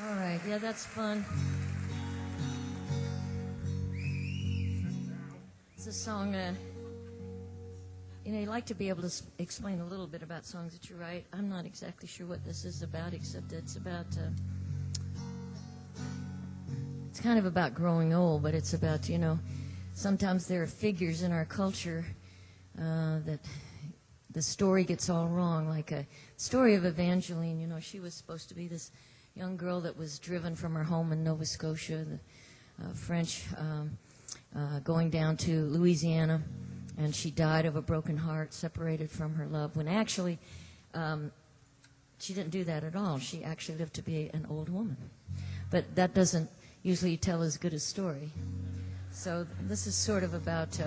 All right, yeah, that's fun. It's a song, you like to be able to explain a little bit about songs that you write. I'm not exactly sure what this is about, except it's about, it's kind of about growing old, but it's about, sometimes there are figures in our culture that the story gets all wrong, like a story of Evangeline. She was supposed to be this young girl that was driven from her home in Nova Scotia, the French, going down to Louisiana, and she died of a broken heart, separated from her love, when actually she didn't do that at all. She actually lived to be an old woman. But that doesn't usually tell as good a story. So this is sort of about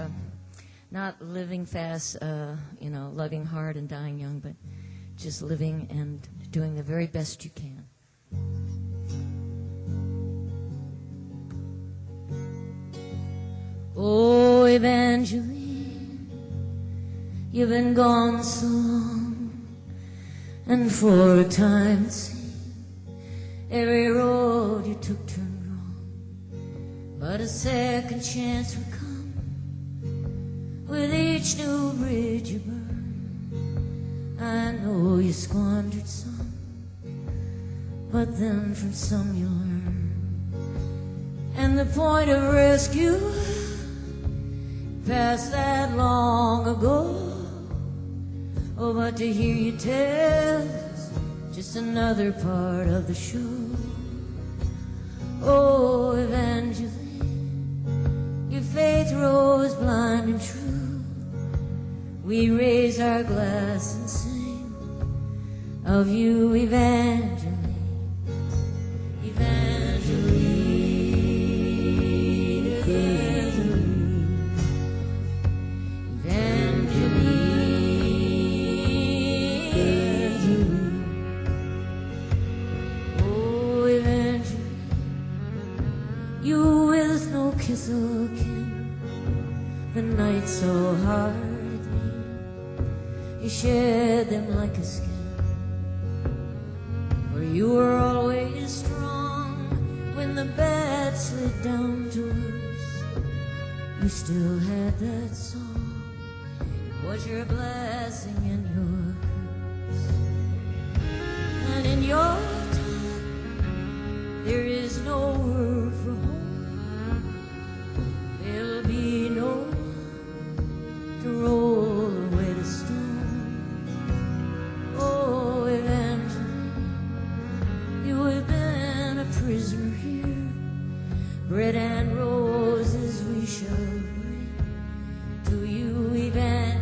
not living fast, loving hard and dying young, but just living and doing the very best you can. Oh, Evangeline, you've been gone so long, and for a time it seemed every road you took turned wrong. But a second chance would come with each new bridge you burn. I know you squandered some, but then from some you learn. And the point of rescue past that long ago. Oh, but to hear you tell is just another part of the show. Oh, Evangeline, your faith rose blind and true. We raise our glass and sing of you, Evangeline. Kiss of kin, the night so hard, you shed them like a skin. For you were always strong when the bad slid down to worse. You still had that song, it was your blessing and your curse. And in your time, there is no word for home. There'll be no one to roll away the stone. Oh, Evangeline, you have been a prisoner here. Bread and roses we shall bring to you, Evangeline.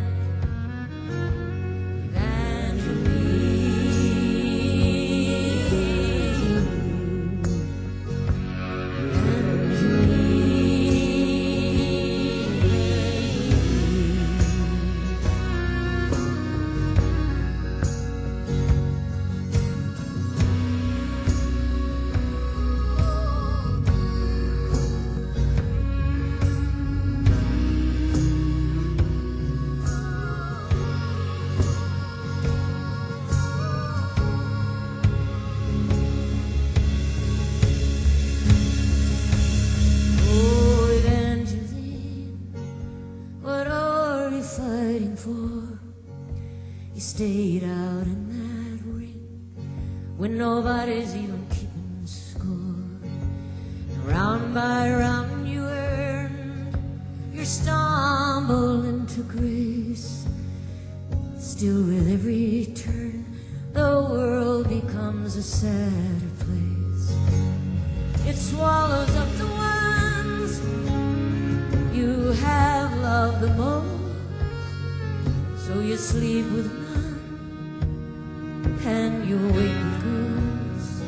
Stayed out in that ring when nobody's even keeping score. And round by round you earned your stumble into grace. Still with every turn the world becomes a sadder place. It swallows up the ones you have loved the most. So you sleep with none and you wake with girls.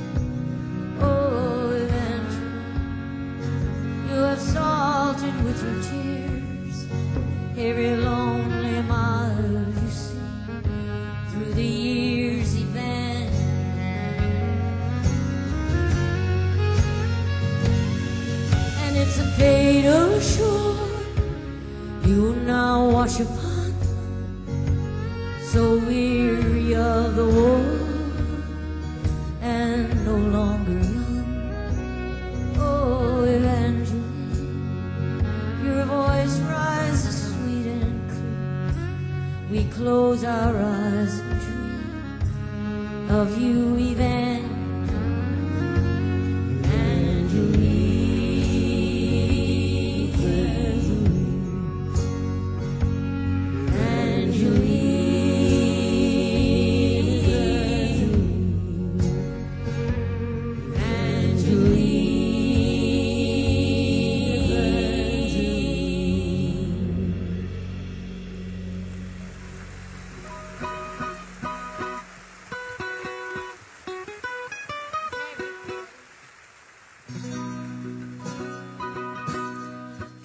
Oh, Evangeline, you have salted with your tears every lonely mile you see through the years, Evangeline. And it's a fatal shore you now wash upon. So weary of the war and no longer young, you, Evangeline.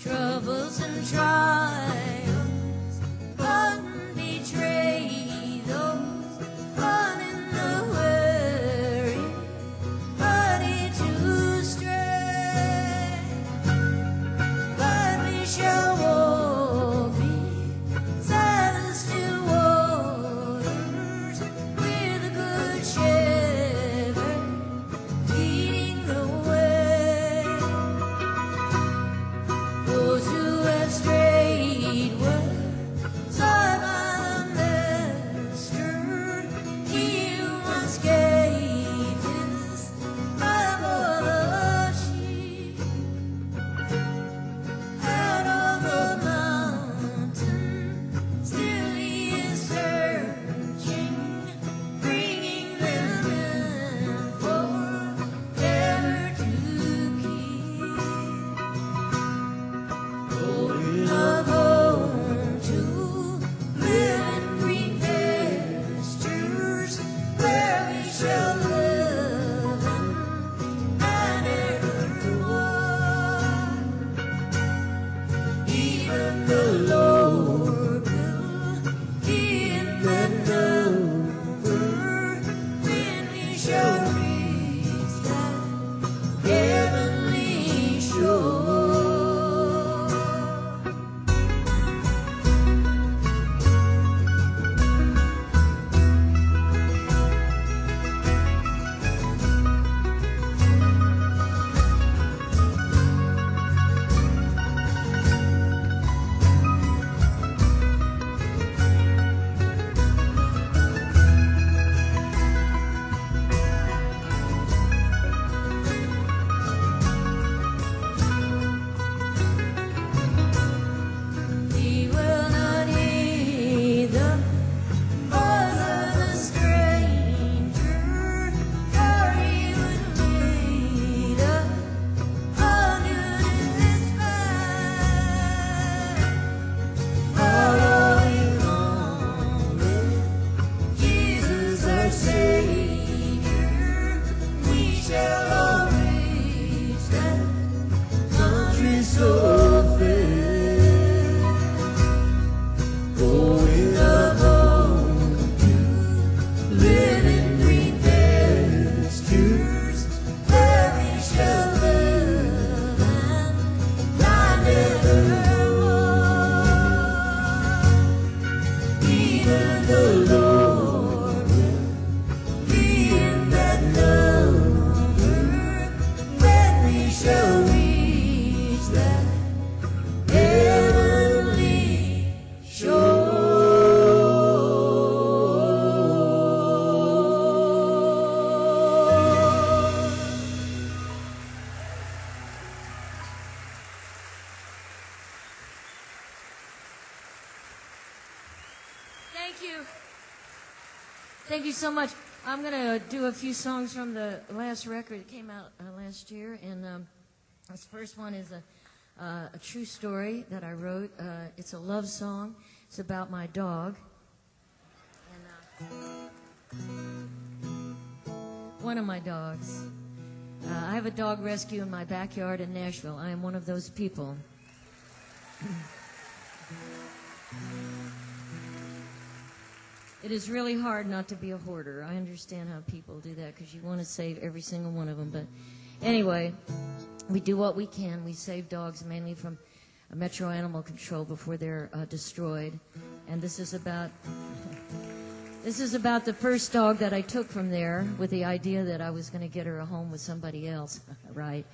Troubles and trials, unbetray those born in the worry, body to stray. But we shall walk beside the still waters with a good shepherd leading the way. Those who have strayed were sought by the Master. He who once gave his life for the sheep. Out of the mountain, still he is searching, bringing them in forever to keep. Love home to live in green pastures, where we shall live and evermore. Even the Lord will be in that number when we shall reach that heavenly shore. He will not heed the voice of the stranger, for he would lead us unto his path. Following on with Jesus our Savior, we shall all reach that country so fair. Going up home to live in green pastures, where we shall live and die nevermore. Even the Lord will be in that number when we shall reach that heavenly shore. Thank you. Thank you so much. I'm going to do a few songs from the last record that came out last year. And this first one is a true story that I wrote. It's a love song. It's about my dog. And one of my dogs. I have a dog rescue in my backyard in Nashville. I am one of those people. It is really hard not to be a hoarder. I understand how people do that because you want to save every single one of them. But anyway, we do what we can. We save dogs mainly from Metro Animal Control before they're destroyed. And this is about the first dog that I took from there with the idea that I was going to get her a home with somebody else, right?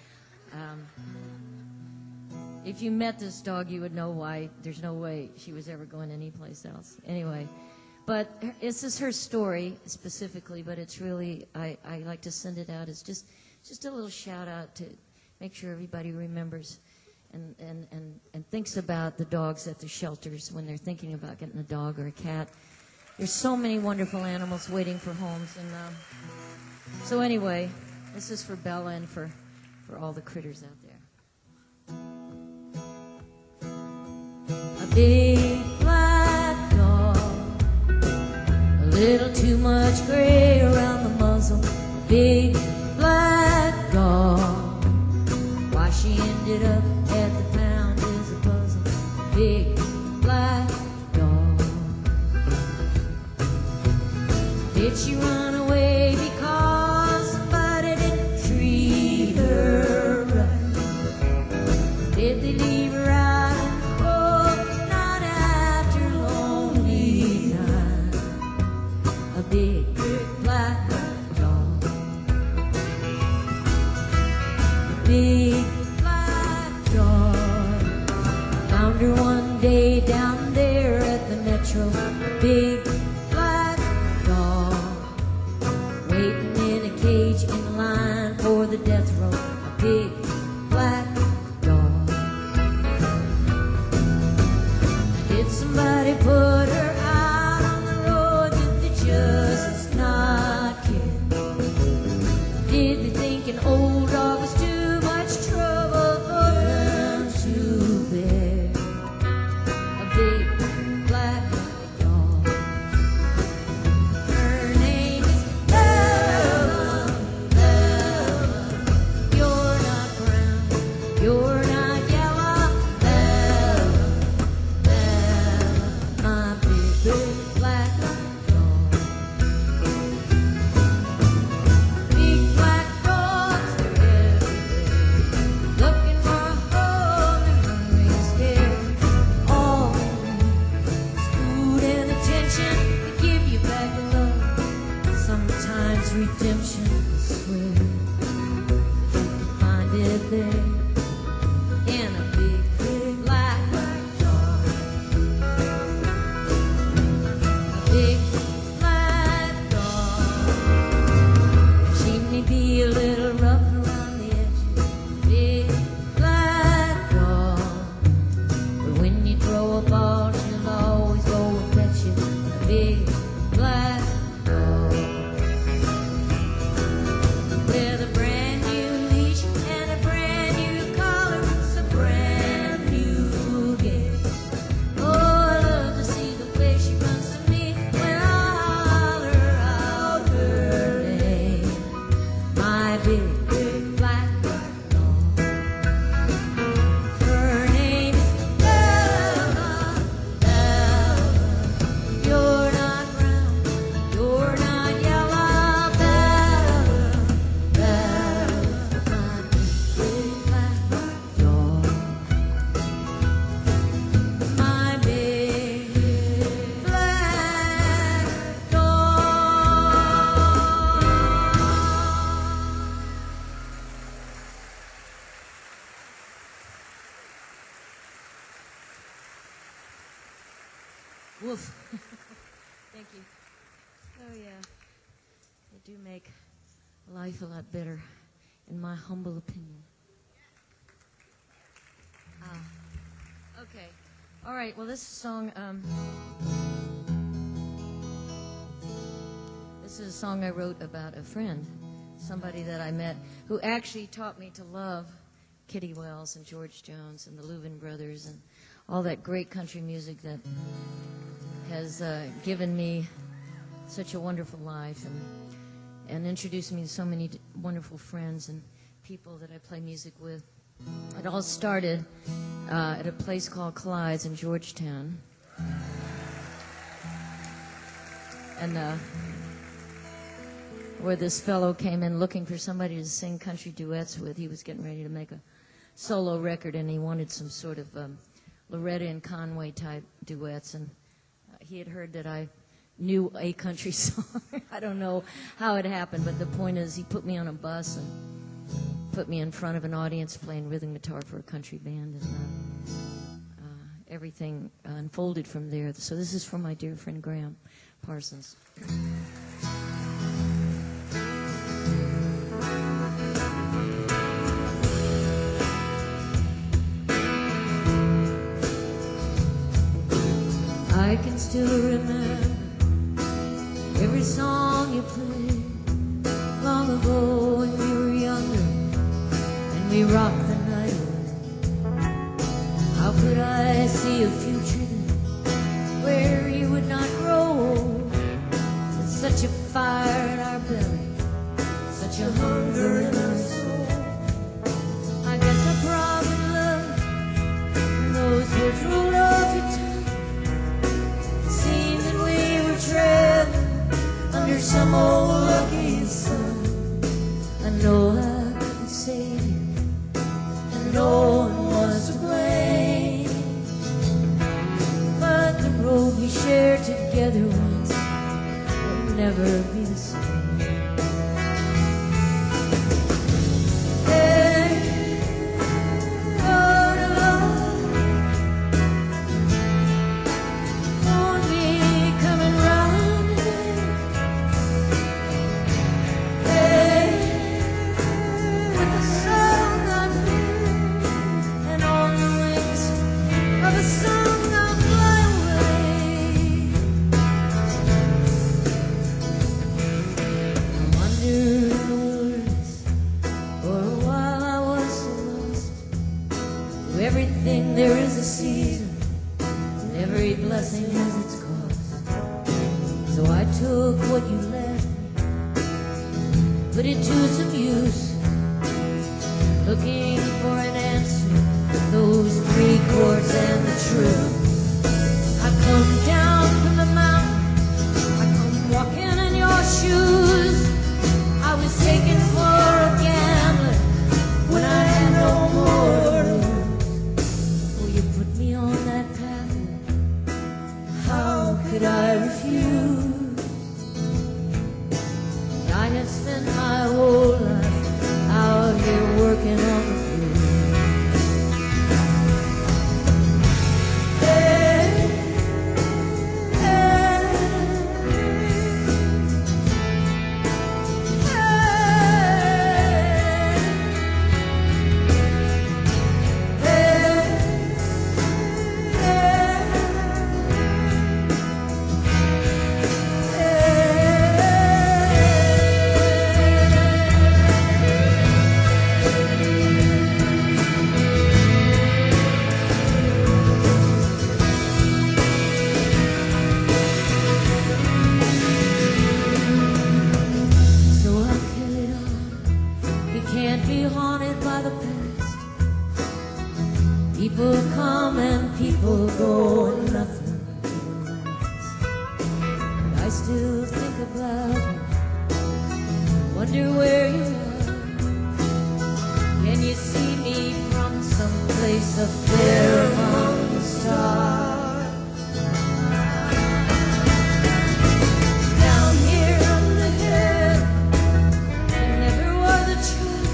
If you met this dog, you would know why there's no way she was ever going anyplace else. Anyway, But this is her story specifically, but it's really, I like to send it out as just a little shout out to make sure everybody remembers and thinks about the dogs at the shelters when they're thinking about getting a dog or a cat. There's so many wonderful animals waiting for homes. And so anyway, this is for Bella and for all the critters out there. A big black dog, a little too much gray around the muzzle. A big black dog, why she ended up at the pound is a puzzle. A big black dog, did she run away because somebody didn't treat her right? Did they leave her out in the cold, not after lonely night? A big black dog, a big black dog, found her one day down there at the metro. A big black dog, waiting in a cage in line for the death row. A big black dog. Did somebody put her out on the road? Did they just not care? Did they think an old dog was too much trouble for them to bear? A big black dog. Her name is Bella. Bella. You're not brown, you're not yellow. Bella, Bella, my big black dog. Big black dogs are everywhere, looking for a home and hungry and scared. All they need is food and attention to give you back love, sometimes redemption. I swear you can find it there in a big black dog. A big black dog. She may be a little rough around the edges. Big black dog. But when you throw a ball, she'll always go and catch you. A big black dog. With a brand new leash and a brand new collar, it's a brand new game. Oh, I love to see the way she runs to me when I holler out her name. My big black dog. Her name is Bella. Bella. You're not brown, you're not yellow. Bella, Bella, my big black dog. My big black dog. Woof. Thank you. Oh, yeah. They do make life a lot better, in my humble opinion. Okay. All right. Well, this song, this is a song I wrote about a friend, somebody that I met who actually taught me to love Kitty Wells and George Jones and the Louvin Brothers and all that great country music that has given me such a wonderful life and introduced me to so many wonderful friends and people that I play music with. It all started at a place called Clyde's in Georgetown. And where this fellow came in looking for somebody to sing country duets with. He was getting ready to make a solo record, and he wanted some sort of Loretta and Conway type duets. And he had heard that I knew a country song. I don't know how it happened, but the point is he put me on a bus and put me in front of an audience playing rhythm guitar for a country band. And everything unfolded from there. So this is from my dear friend Graham Parsons. I can still remember every song you played long ago when we were younger and we rocked the night away. How could I see a future then where you would not grow old? With such a fire in our belly, such a hunger in our soul. I guess I probably loved when those words rolled off your tongue. Traveling under some old lucky sun. I know I couldn't save you, and no one was to blame. But the road we shared together once will never be the same. There is a season, and every blessing has its cost. So I took what you left me, put it to some use, looking for an answer, those 3 chords and the truth. I come down from the mountain, I come walking in your shoes. I was taken for a gambler when I had no more. On that path, how could I refuse? I have spent my whole life out here working on the people come and people go and nothing lasts. But I still think about you, wonder where you are. Can you see me from some place up there among the stars? Down here on the hill, there never was a tree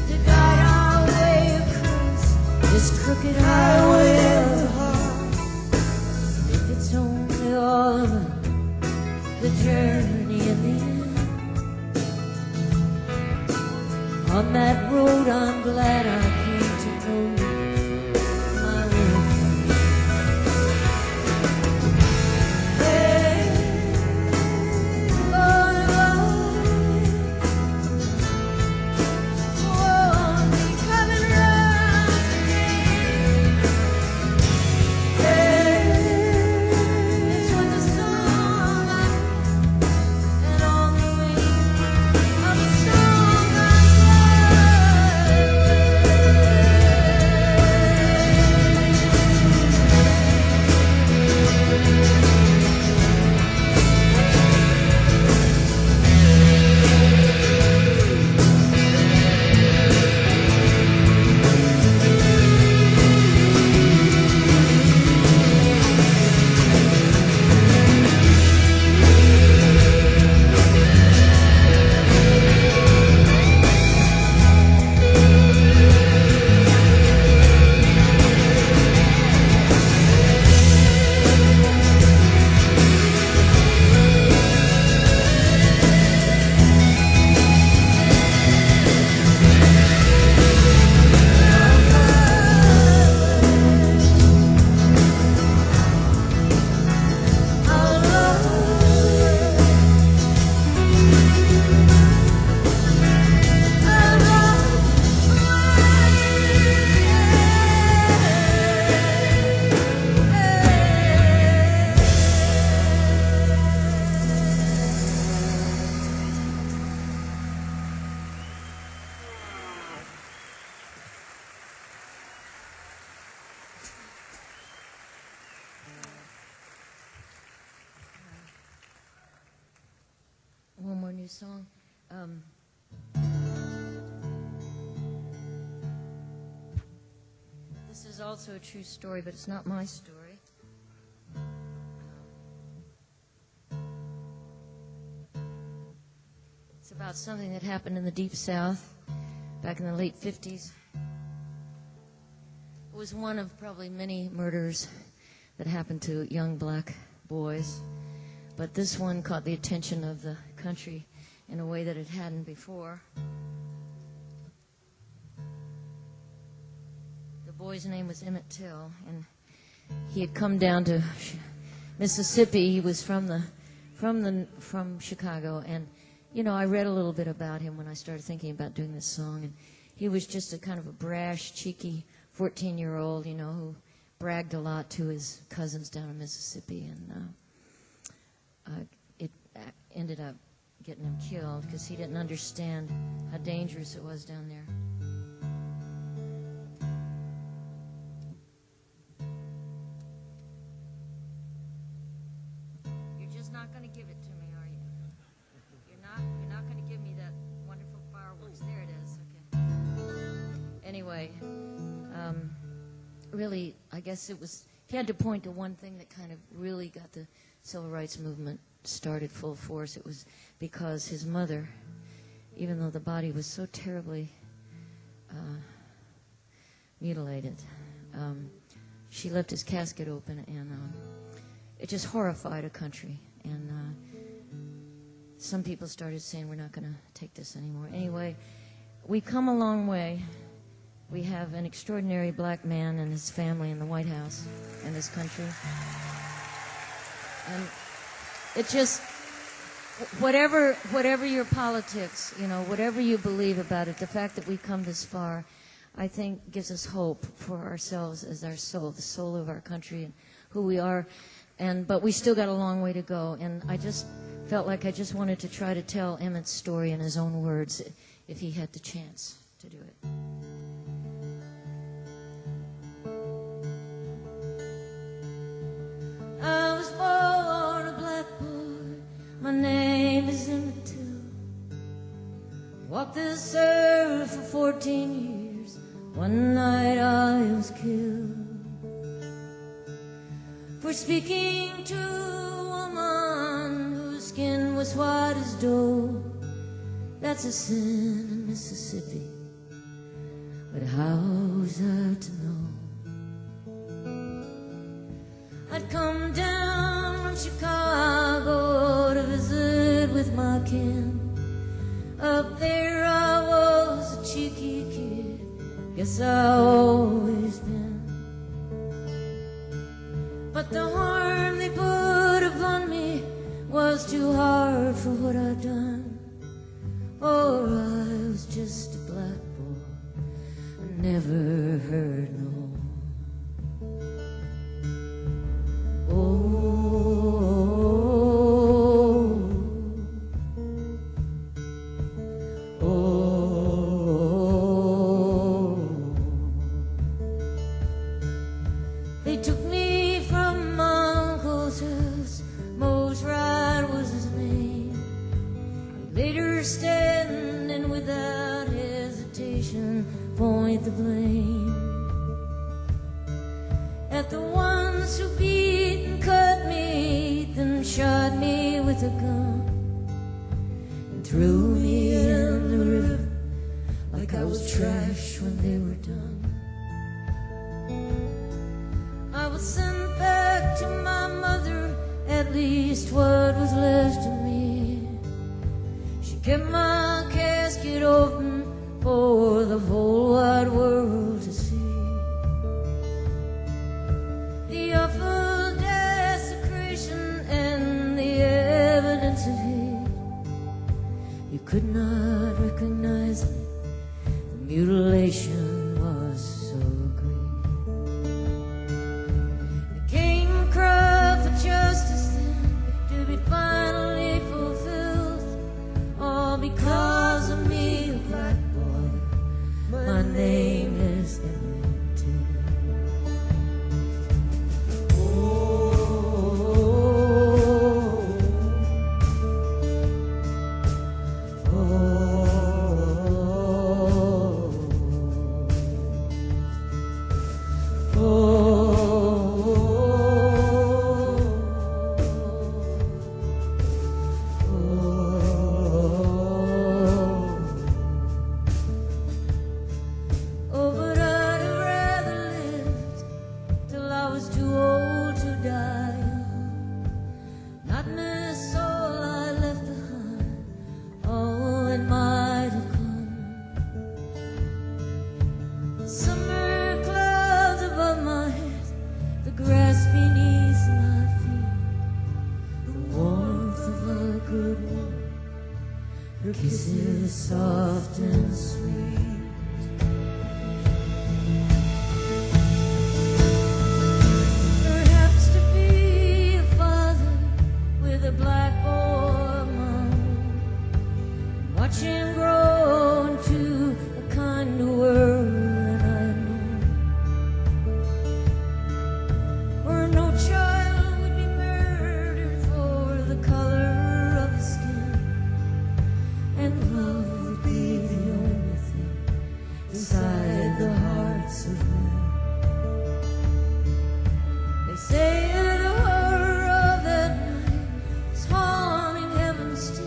to guide our way across this crooked highway of the heart. If it's only all of us, the journey in the end. On that road I'm glad I came to know you, my little friend. Hey, Lord, won't be coming round today. Hey, it's when the song I and on the wing of the song I love. new song. This is also a true story, but it's not my story. It's about something that happened in the Deep South back in the late 50s. It was one of probably many murders that happened to young black boys, but this one caught the attention of the country in a way that it hadn't before. The boy's name was Emmett Till, and he had come down to Mississippi. He was from Chicago, and you know, I read a little bit about him when I started thinking about doing this song, and he was just a kind of a brash, cheeky 14-year-old, you know, who bragged a lot to his cousins down in Mississippi, and it ended up getting him killed because he didn't understand how dangerous it was down there. You're just not going to give it to me, are you? You're not going to give me that wonderful fireworks. There it is. Okay. Anyway, really, I guess it was, if you had to point to one thing that kind of really got the civil rights movement started full force, it was because his mother, even though the body was so terribly mutilated, she left his casket open, and it just horrified a country. And some people started saying, we're not going to take this anymore. Anyway, we've come a long way. We have an extraordinary black man and his family in the White House in this country. And it just, whatever your politics, you know, whatever you believe about it, the fact that we've come this far, I think gives us hope for ourselves as our soul, the soul of our country and who we are. But we still got a long way to go. And I just felt like I just wanted to try to tell Emmett's story in his own words if he had the chance to do it. I was born a black boy, my name is Emmett Till. Walked this earth for 14 years, one night I was killed. For speaking to a woman whose skin was white as dough. That's a sin in Mississippi, but how was I to know? I'd come down from Chicago to visit with my kin. Up there I was a cheeky kid, guess I always been. But the harm they put upon me was too hard for what I'd done. Oh, I was just a black boy, I never heard no. They took me from my uncle's house, Mose Wright was his name. He later stand and without hesitation point the blame at the ones who beat and cut me, then shot me with a gun and threw me in the river like I was trash when they were done. I was sent back to my mother, at least what was left of me. She kept my casket open for the whole wide world to see. The awful desecration and the evidence of hate, you could not recognize me. The mutilation was so great. The king cried for justice then to be finally fulfilled, all because of me, a black boy. My name is Emmett Till. her kisses soft and sweet. Perhaps to be a father with a black boy mom, watch him grow into a kind of world that I know, where no child would be murdered for the color of his skin, and love would be the only thing inside the hearts of men. They say the horror of that night is haunting heaven still,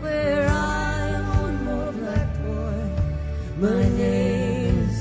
where I am one more black boy, my name's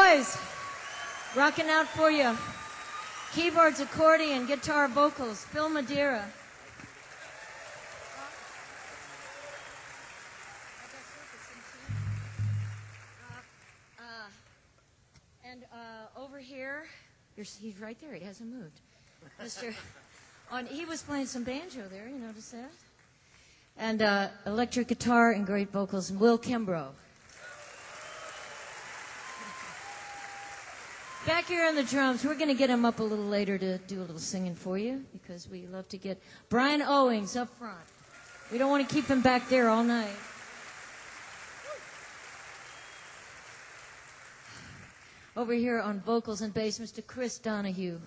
boys. Rocking out for you. Keyboards, accordion, guitar, vocals, Phil Madeira. And over here, he's right there. He hasn't moved. He was playing some banjo there. You notice that? And electric guitar and great vocals, Will Kimbrough. Back here on the drums, we're going to get him up a little later to do a little singing for you because we love to get Bryan Owings up front. We don't want to keep him back there all night. Over here on vocals and bass, Mr. Chris Donohue.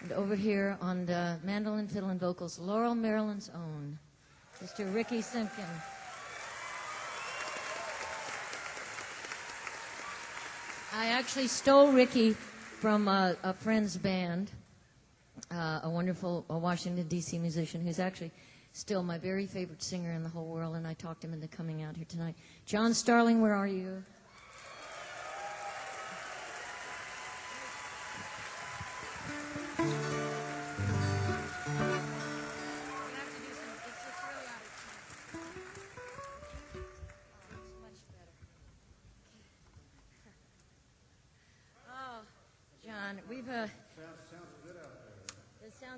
And over here on the mandolin, fiddle, and vocals, Laurel, Maryland's own, Mr. Rickie Simpkins. I actually stole Rickie from a friend's band, a wonderful Washington, D.C. musician who's actually still my very favorite singer in the whole world, and I talked him into coming out here tonight. John Starling, where are you?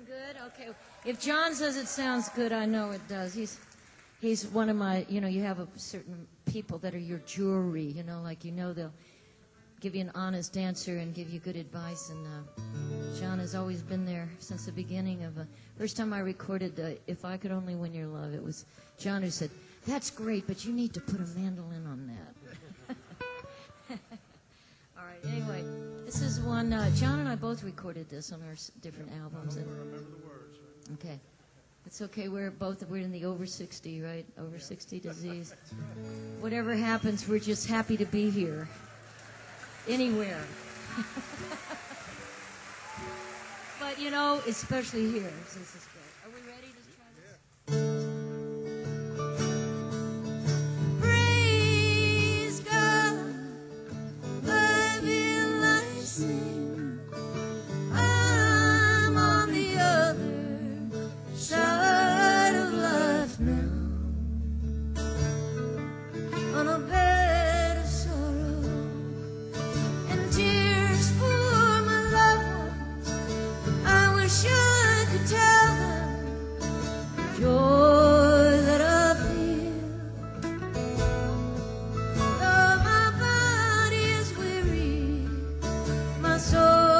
Good? Okay. If John says it sounds good, I know it does. He's one of my, you have a certain people that are your jury, they'll give you an honest answer and give you good advice. And John has always been there since the beginning of, first time I recorded If I Could Only Win Your Love, it was John who said, that's great, but you need to put a mandolin on that. All right, anyway. This is one, John and I both recorded this on our different albums. I don't remember the words. Okay. It's okay, we're in the over 60, right? Over 60 disease. Whatever happens, we're just happy to be here. Anywhere. But, especially here. So this is great. Are we ready to try this? Yeah. I'm on the other side of life now, on a bed of sorrow and tears for my loved ones. I wish I could tell them the joy that I feel. Though my body is weary, my soul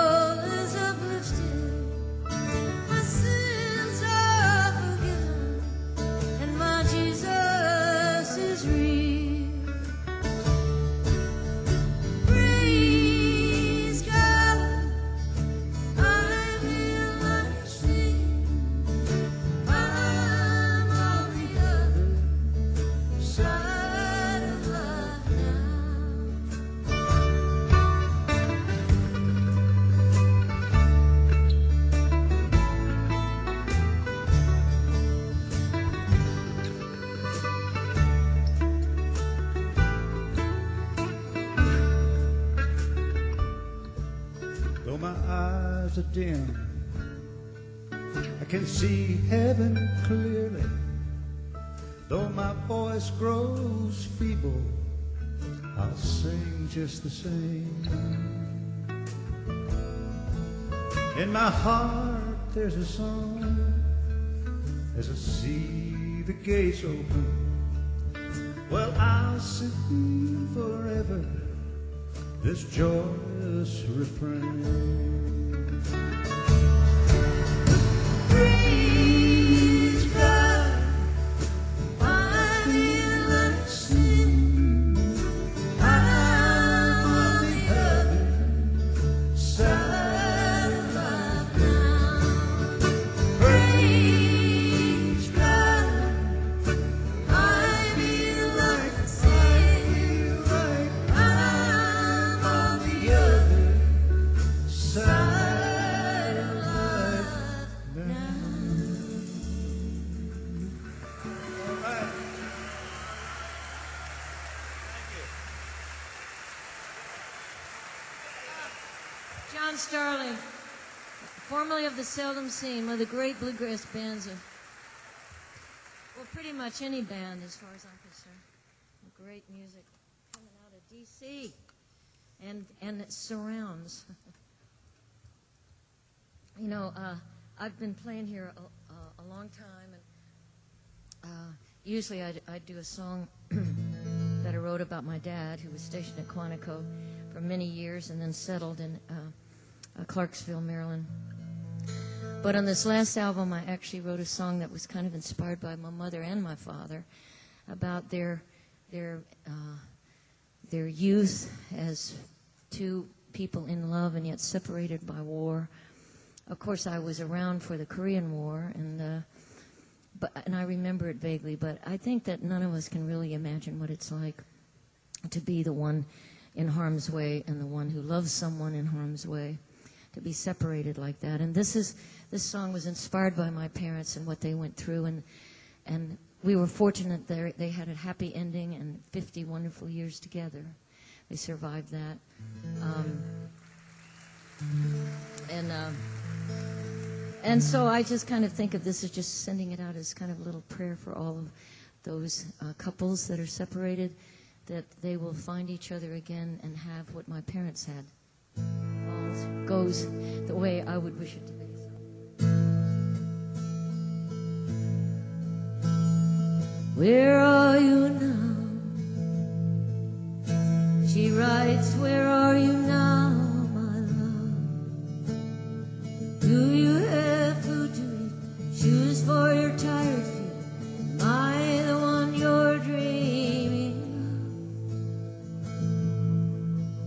dim, I can see heaven clearly. Though my voice grows feeble, I'll sing just the same. In my heart there's a song as I see the gates open. Well, I'll sing forever this joyous refrain. Praise God, I realize sin. I'm on the other side of life now. Praise God, I realize sin. I'm on the other side of life. Starling, formerly of the Seldom Seen, one of the great bluegrass bands of, well, pretty much any band as far as I'm concerned. Great music coming out of D.C. and it surrounds. You know, I've been playing here a long time, and usually I'd do a song that I wrote about my dad, who was stationed at Quantico for many years and then settled in Clarksville, Maryland. But on this last album, I actually wrote a song that was kind of inspired by my mother and my father about their youth as two people in love and yet separated by war. Of course, I was around for the Korean War, and I remember it vaguely. But I think that none of us can really imagine what it's like to be the one in harm's way and the one who loves someone in harm's way, to be separated like that. And this song was inspired by my parents and what they went through, and we were fortunate they had a happy ending and 50 wonderful years together. They survived that. And so I just kind of think of this as just sending it out as kind of a little prayer for all of those couples that are separated, that they will find each other again and have what my parents had. All goes the way I would wish it to be. Where are you now? She writes, where are you now, my love? Do you have food to eat, shoes for your tired feet? Am I the one you're dreaming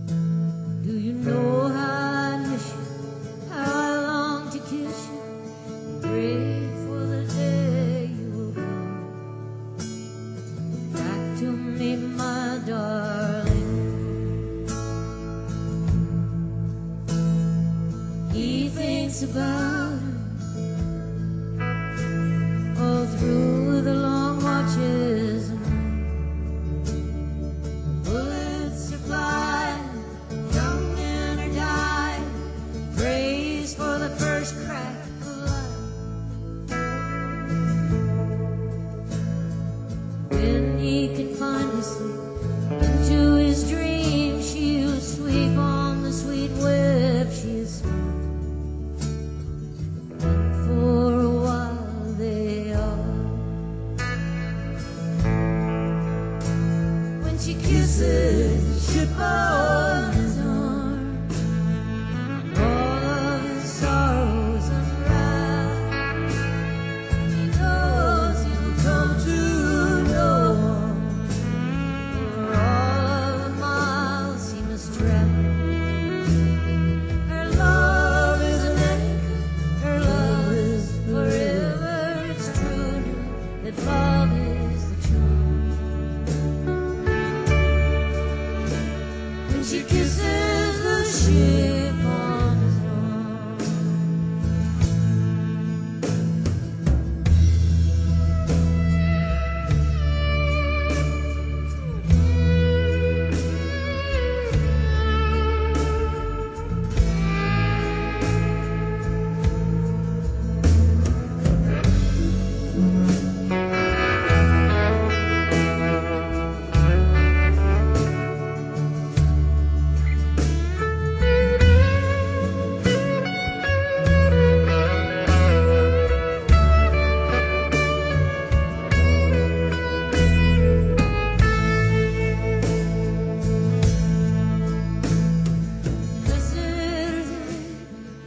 of? Do you know how I miss you, how I long to kiss you, and pray for the day you will come back to me, my darling? He thinks about her all through the long watches. Bullets are flying, young men are dying. Praise for the first crack of life. When he can finally sleep into his dream, she'll sweep on the sweet web she has spun. For a while they are. When she kisses the ship on his arm, all of his sorrows unwrap. He knows he'll come to no harm for all of the miles he must travel. Her love is an anchor, her love is forever. It's true that love is the charm. When she kisses the ship on his arm.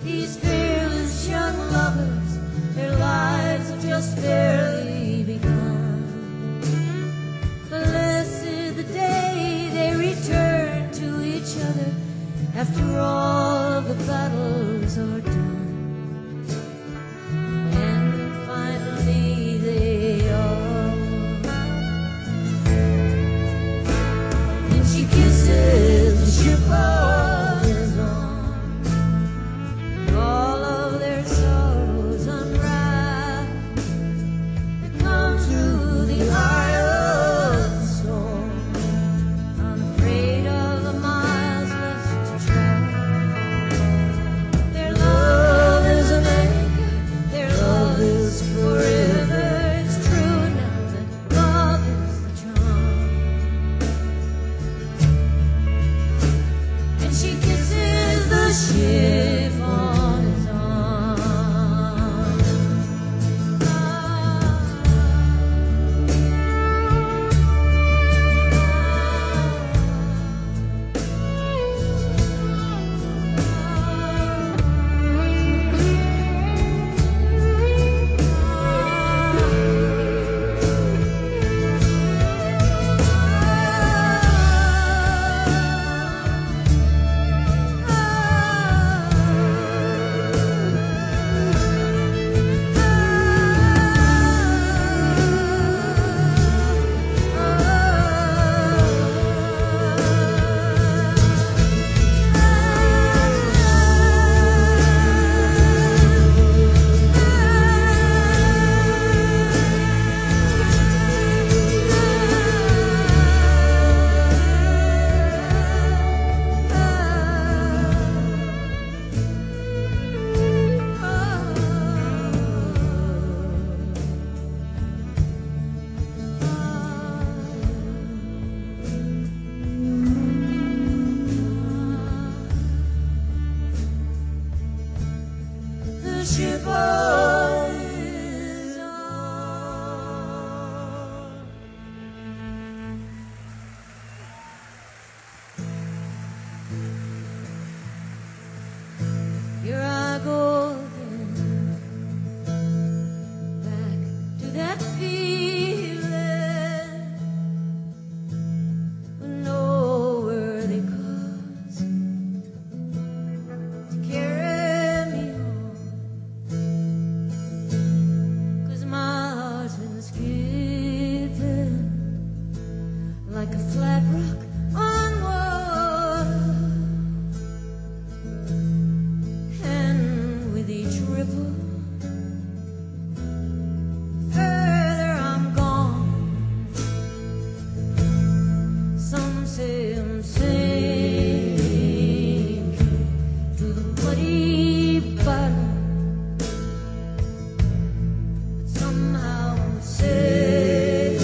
These fearless young lovers, their lives have just barely begun. Blessed the day they return to each other after all of the battles are done. And finally they are. And she kisses the ship on his arm. All of their sorrows unwrap. They come through the eye of the storm, unafraid of the miles left to travel. ship on. Here I go again, back to that feeling, with no worthy cause to carry me home, 'cause my heart is skipping like a flat rock on water. And with each ripple, further I'm gone. Some say I'm sinking to the muddy bottom, but somehow I'm sailing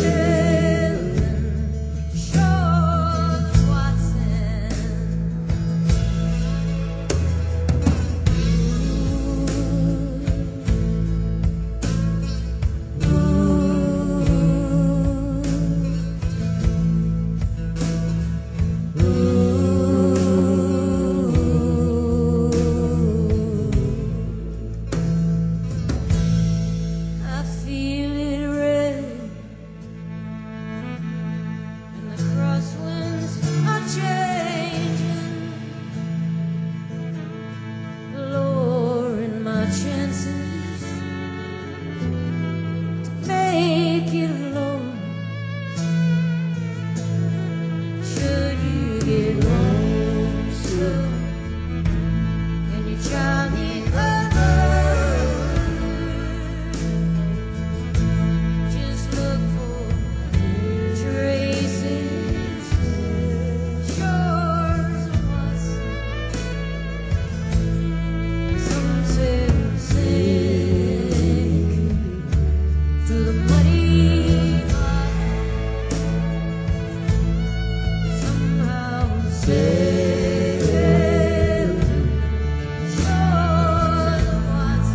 shore of Watson. I feel it red, and the crosswinds are changing, lowering my chances to make it alone. Should you get lonesome, can you try me alone? Just look for traces, shores of what's. Some say I'm sinking to the muddy bottom. Somehow I'm sailing shores of what's.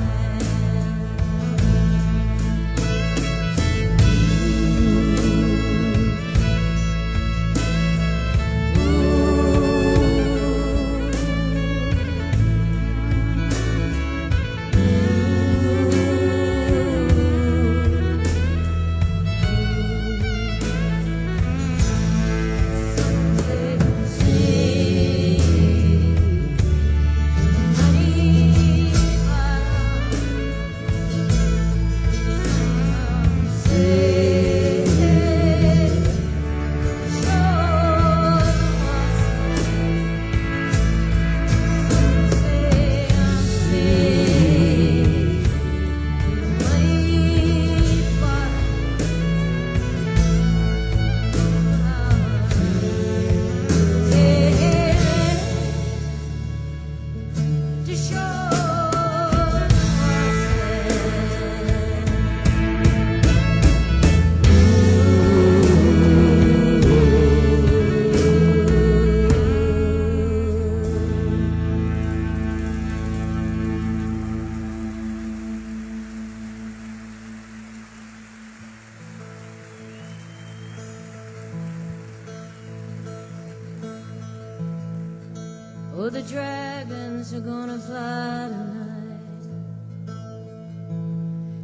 Oh, the dragons are gonna fly tonight.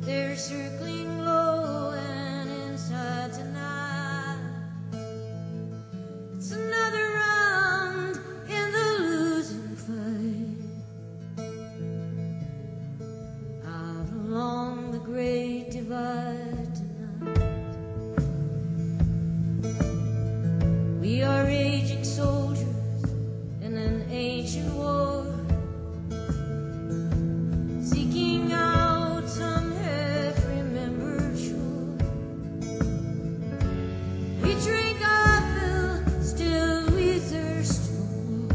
They're circling low and inside tonight. It's another round in the losing fight. Out along the great divide tonight. We are raging soldiers in an ancient war, seeking out some half-remembered shore. We drink our fill, still we thirst for more,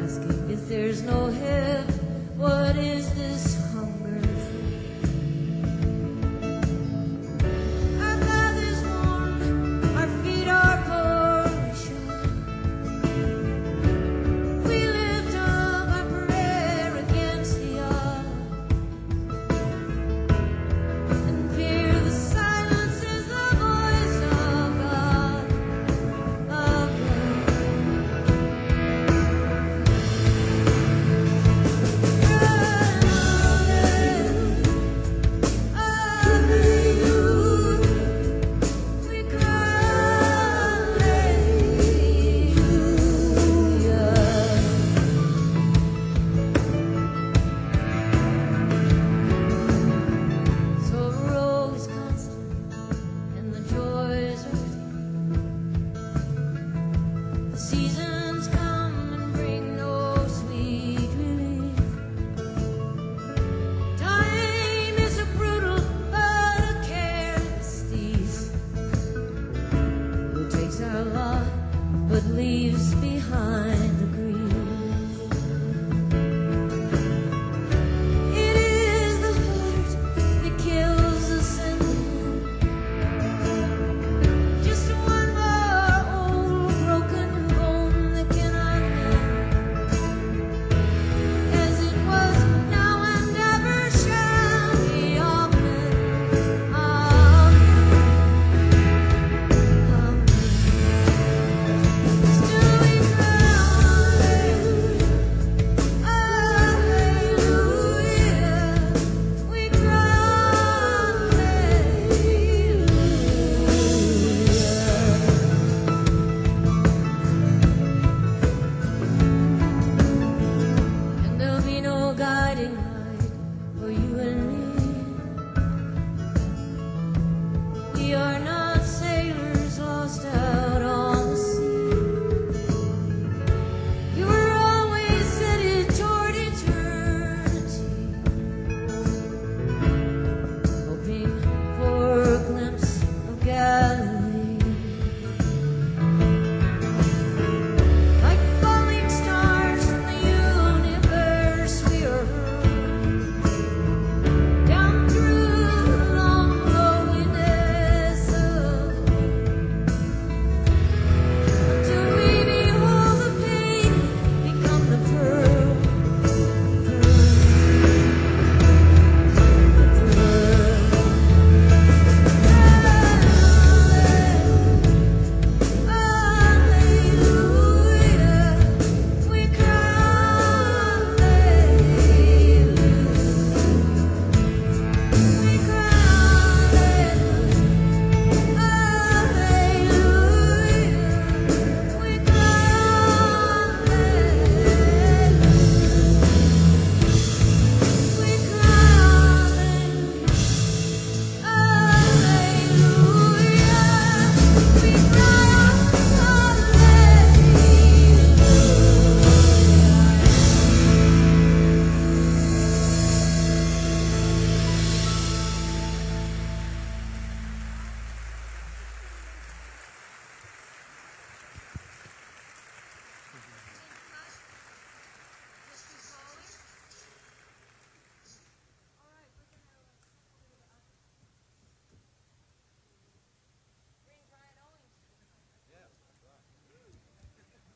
asking if there's no heaven, what is this hunger for? Our blood is warm, our feet are poorly shod. We lift up our prayer against the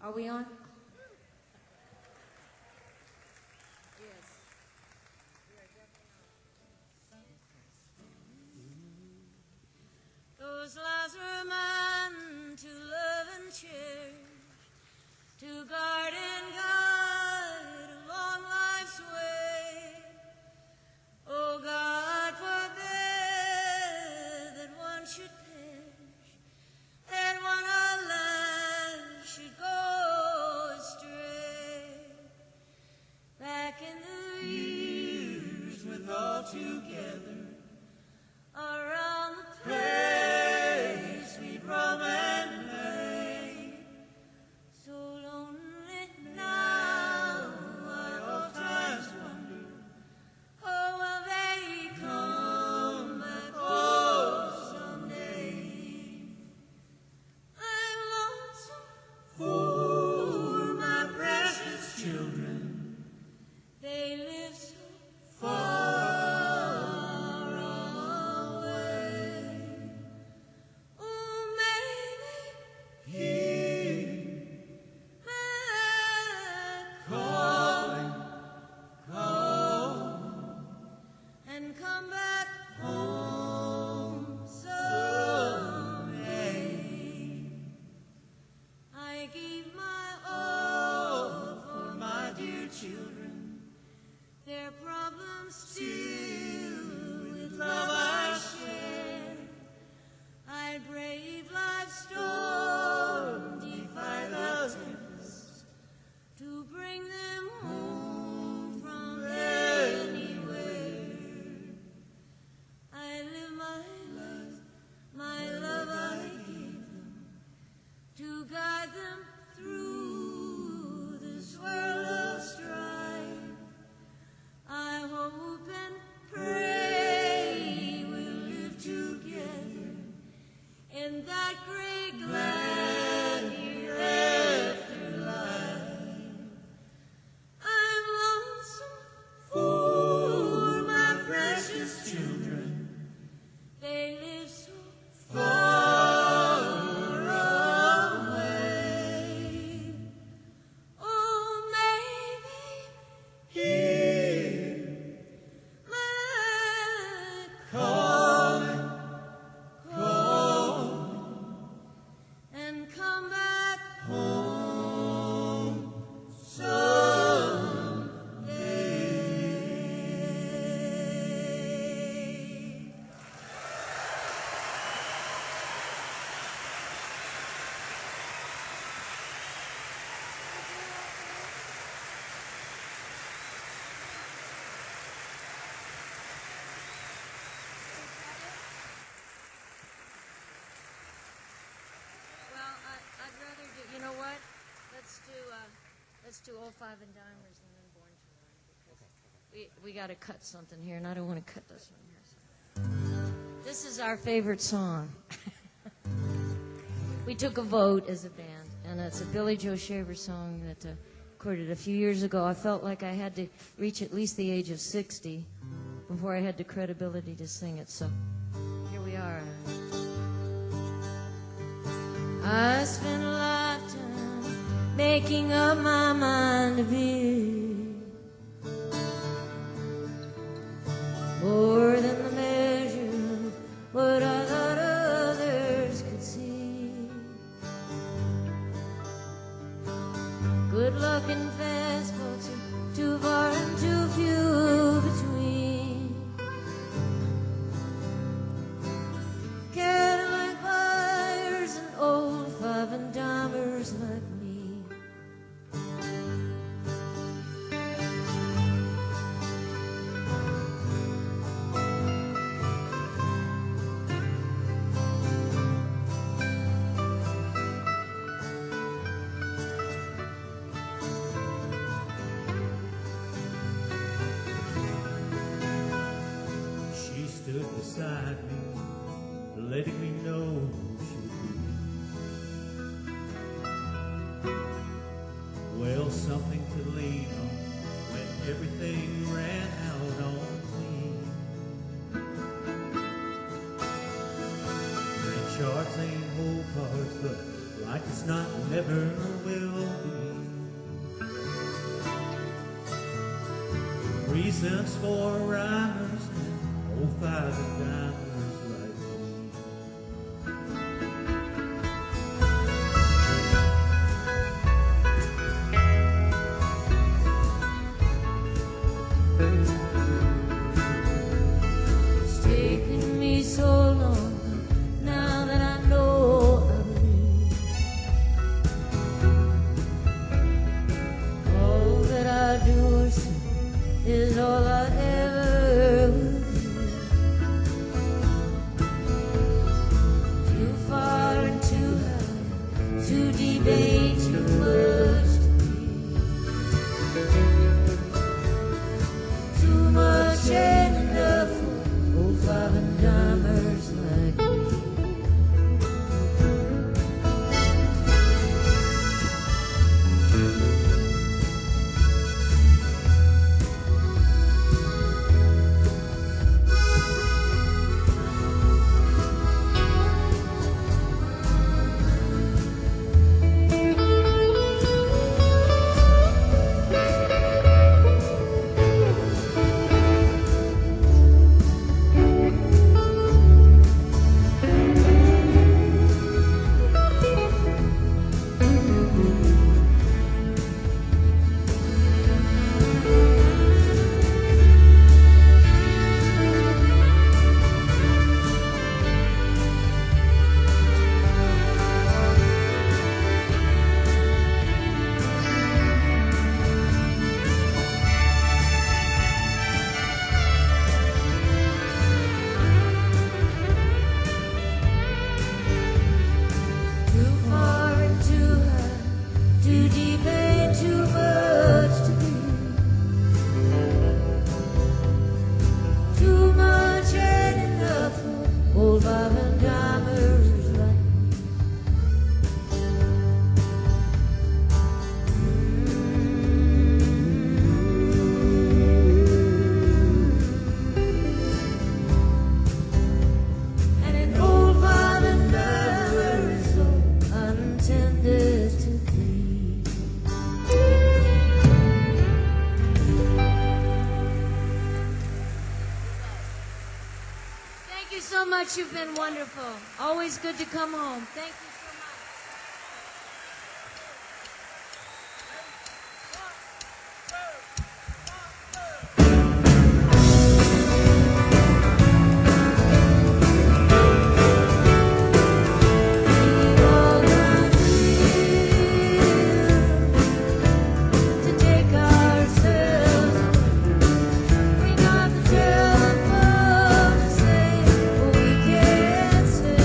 Are we on? Those lives were mine to love and cherish, to guard and guide along life's way. Oh God, forbid that one should perish, that one alive should go astray. Back in the years with all together around the place we'd roam and play. So lonely now, I oftentimes wonder, oh, will they come back home someday? I'm lonesome for my precious children. They live so far away. Oh, maybe hear my calling, call, and come back home someday. I gave my all for my dear children, their problems still with love I share. I brave life's storm, defy the tempest, to bring them home from anywhere. I live my love I gave them, to guide them through this world of strife. I hope and pray we'll live together in that great glad hereafter life. I'm lonesome for my precious children. They live so far away. Oh, maybe hear my calling, call, and come back home someday. Well, I'd rather do, you know what? Let's do Old Five and Dimers and then Born to Run, because we got to cut something here, and I don't want to cut this one here. So. This is our favorite song. We took a vote as a band, and it's a Billy Joe Shaver song that recorded a few years ago. I felt like I had to reach at least the age of 60 before I had the credibility to sing it, so here we are. I spent a lifetime making up my mind to be more than the measure of what I thought others could see. Good luck and fast folks are too far and too few between. Cadillac buyers and old five and dimers like me. She stood beside me, letting me know who she'd be. Well, something to lean on when everything ran out on me. And charts ain't whole cards, but like it's not, never will be. Reasons for rhymers and old five and dimers like me. It's taken me so long now that I know I believe all that I do or see is all I ever will be. Too far and too high, too deep, ain't too much to be. Too much ain't enough for old five and dimers like me. You've been wonderful. Always good to come home. Thank you so much. To take ourselves, bring out the telephone to say what we can't say.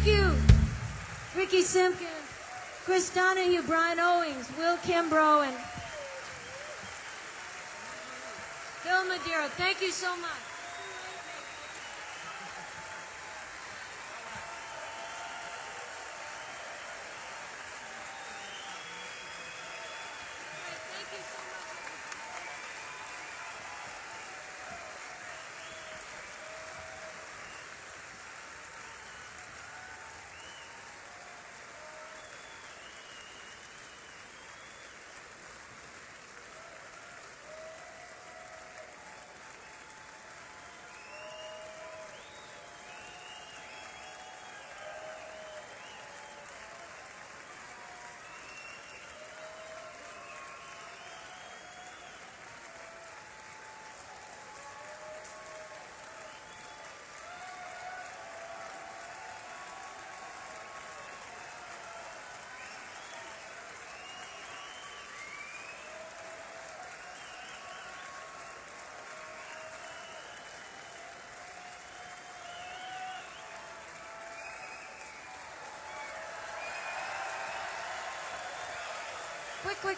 Thank you. Rickie Simpkins, Chris Donohue, Bryan Owings, Will Kimbrough, and Phil Madeira. Thank you so much.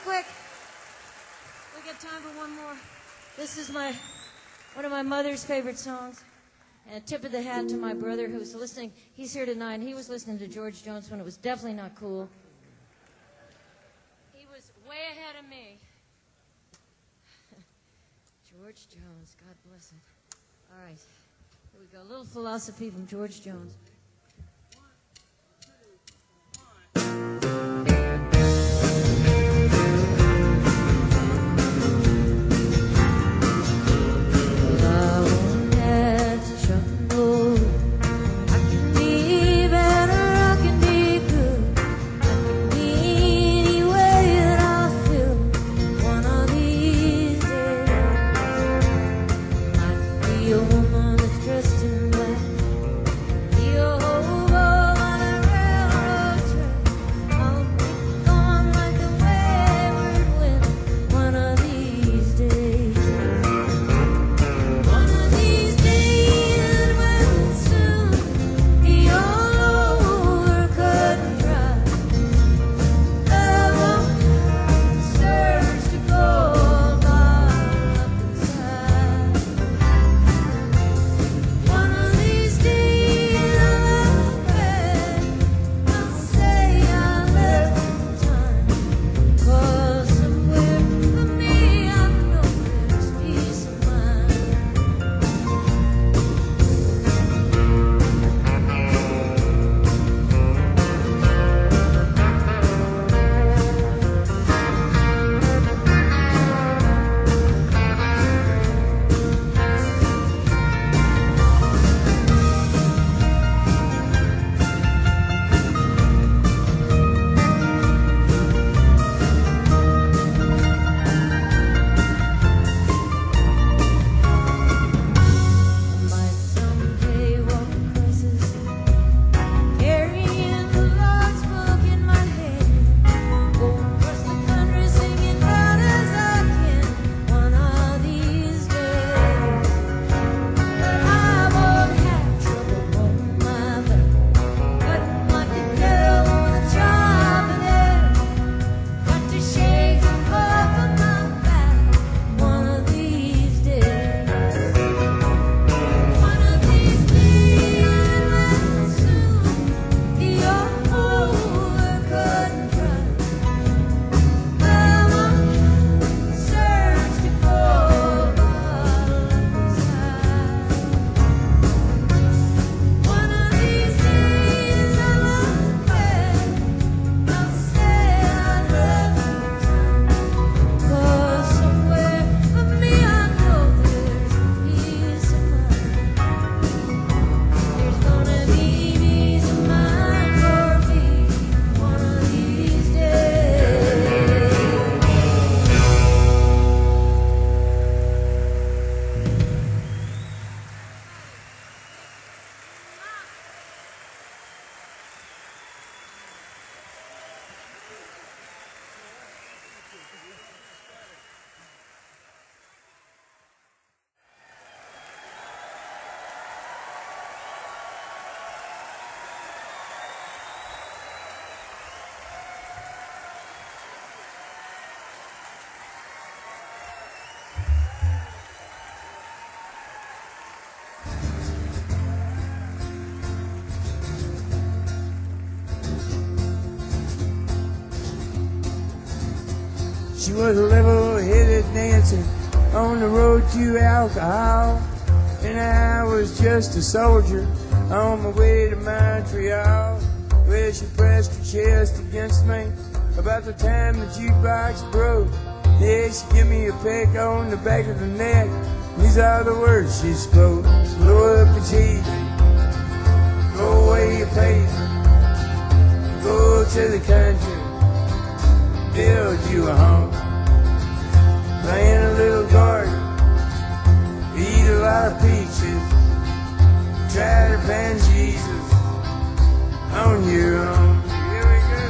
Quick. We got time for one more. This is one of my mother's favorite songs. And a tip of the hat to my brother who's listening. He's here tonight. He was listening to George Jones when it was definitely not cool. He was way ahead of me. George Jones, God bless him. All right, here we go. A little philosophy from George Jones. Dressed in black, the She was a level-headed dancer on the road to alcohol, and I was just a soldier on my way to Montreal, where she pressed her chest against me about the time the jukebox broke. Yeah, she gave me a peck on the back of the neck. These are the words she spoke. Blow up your TV, throw away your paper, go to the country, build you a home, plant a little garden, eat a lot of peaches, try to find Jesus on your own. Here we go.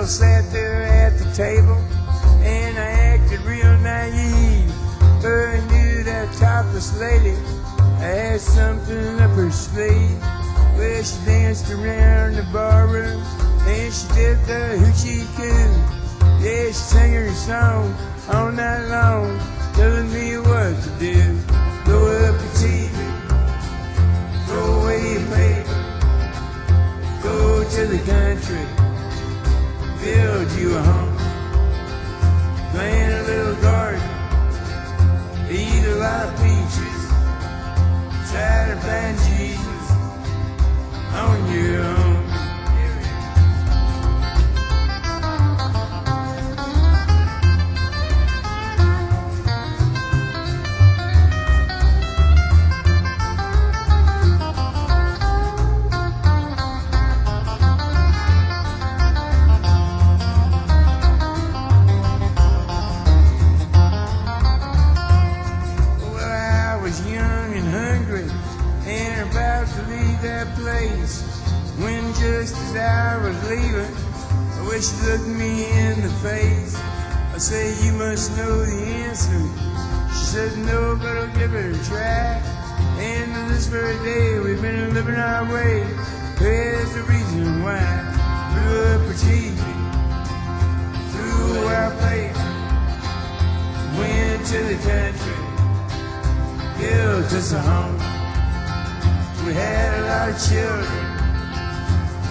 Sat there at the table and I acted real naive. But I knew that topless lady had something up her sleeve. Well, she danced around the barroom and she did the hoochie coo. Yeah, she sang her song all night long, telling me what to do. Blow up your TV, throw away your paper, go to the country, build you a home, plant a little garden, eat a lot of peaches, try to find Jesus on your own. When just as I was leaving, I wish she looked me in the face. I said, you must know the answer. She said, no, but I'll give it a try. And to this very day, we've been living our way. Here's the reason why. Blew up her TV, threw our paper, went to the country, built us a home. We had a lot of children,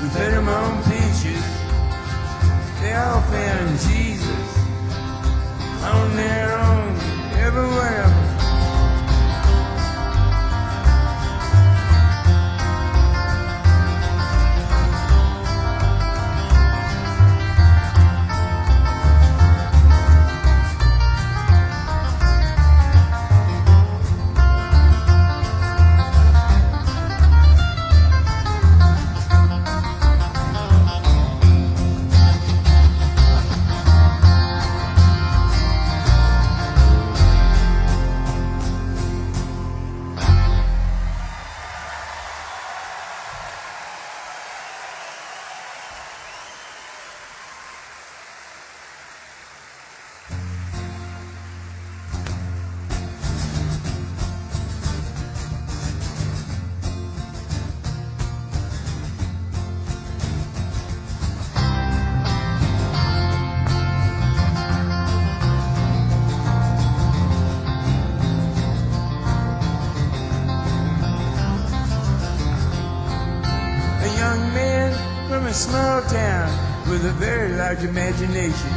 we fed them on peaches. They all found Jesus on their own, every one of them. A small town with a very large imagination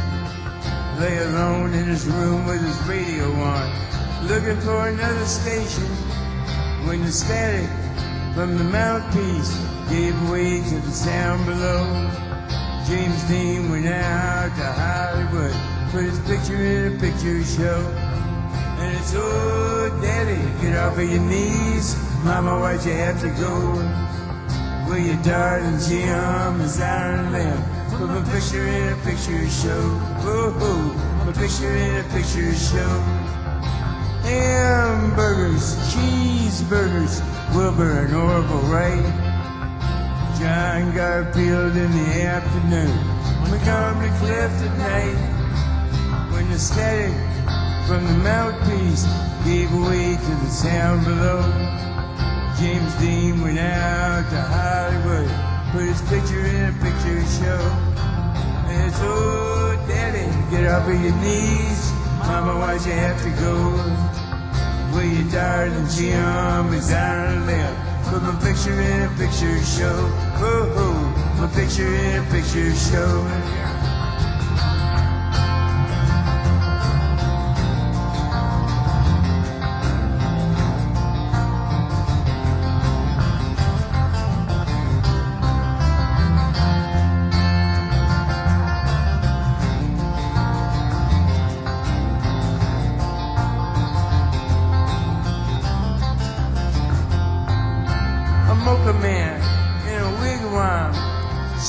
lay alone in his room with his radio on, looking for another station, when the static from the mouthpiece gave way to the sound below. James Dean went out to Hollywood, put his picture in a picture show, and it's, oh daddy, get off of your knees, mama, why'd you have to go? Well, your darling Jim is Iron Lamb. Put my picture in a picture show. Oh, my picture in a picture show. Hamburgers, cheeseburgers, Wilbur and Orville Wright. John Garfield in the afternoon, Montgomery Clift at night. When the static from the mouthpiece gave way to the sound below. James Dean went out to Hollywood, put his picture in a picture show. And it's, oh, Daddy, get up on your knees. Mama, why'd you have to go? Well, your darling Jim is on the left. Put my picture in a picture show. Oh, oh, my picture in a picture show.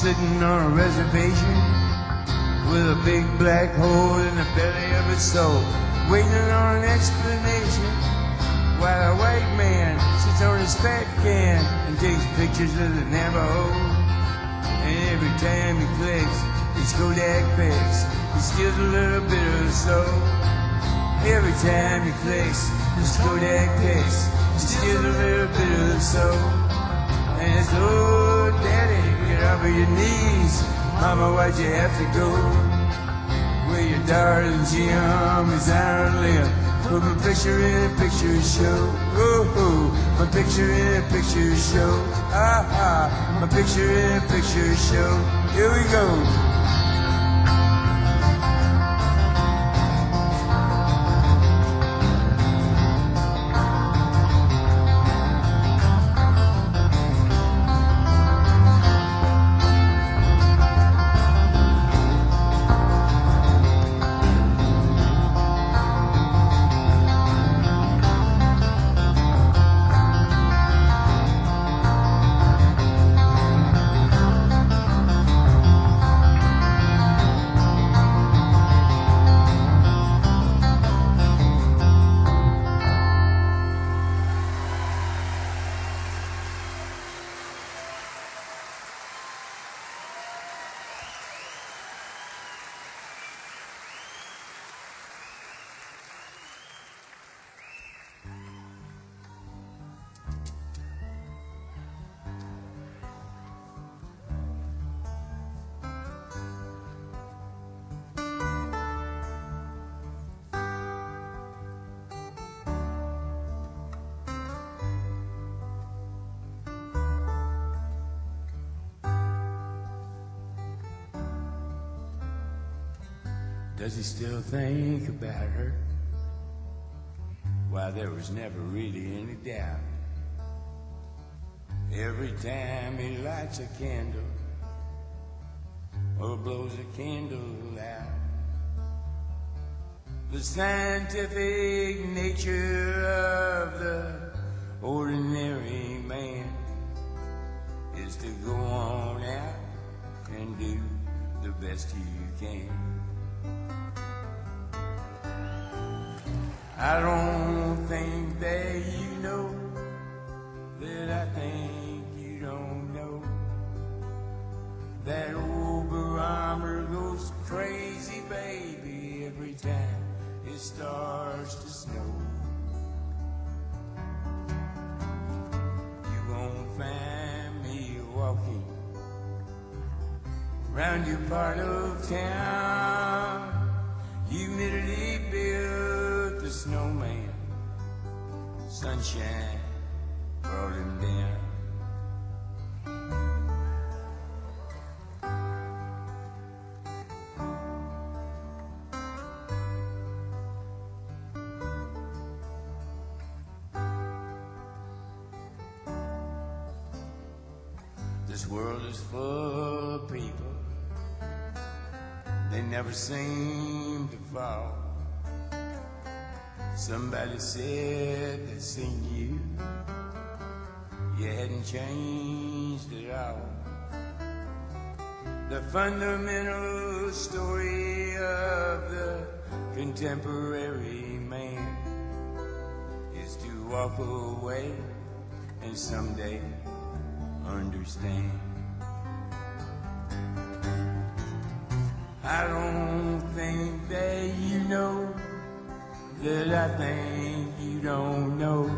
Sitting on a reservation with a big black hole in the belly of its soul, waiting on an explanation, while a white man sits on his fat can and takes pictures of the Navajo. And every time he clicks his Kodak pics, he steals a little bit of the soul. Every time he clicks his Kodak pics, he steals a little bit of the soul. And it's, oh, Daddy, get up on your knees. Mama, why'd you have to go? Well, your darling Jim is on the left. Put my picture in a picture show. Oh, oh, my picture in a picture show. Ah, ah, my picture in a picture show. Here we go. Does he still think about her? Why, there was never really any doubt. Every time he lights a candle or blows a candle out, the scientific nature of the ordinary man is to go on out and do the best you can. I don't think that you know that I think you don't know that old barometer goes crazy, baby, every time it starts to snow. You won't find me walking around your part of town. Humidity built the snowman, sunshine brought him down. This world is full of people, they never seem to fall. Somebody said they'd seen you, you hadn't changed at all. The fundamental story of the contemporary man is to walk away and someday understand. I don't think that you know that I think you don't know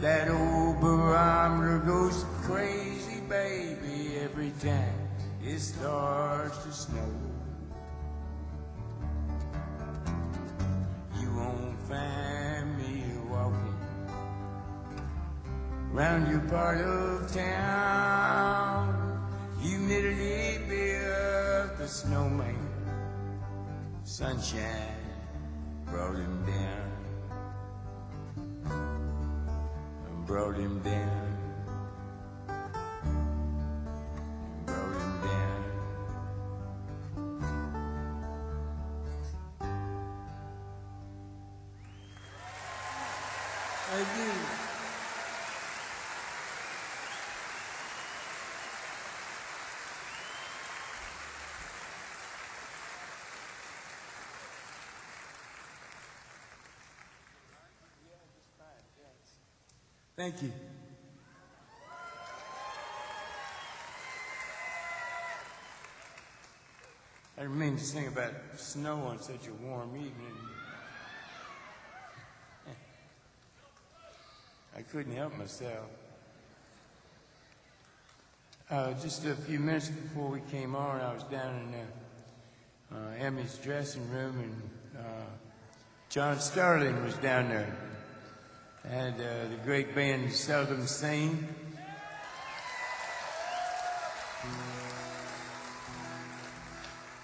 That old barometer goes crazy, baby, every time it starts to snow. You won't find me walking around your part of town. Humidity built the snowman. Sunshine brought him down. Brought him down. Brought him down. Thank you. Thank you. I didn't mean to sing about snow on such a warm evening. I couldn't help myself. Just a few minutes before we came on, I was down in Emmy's dressing room, and John Starling was down there. And the great band Seldom Seen.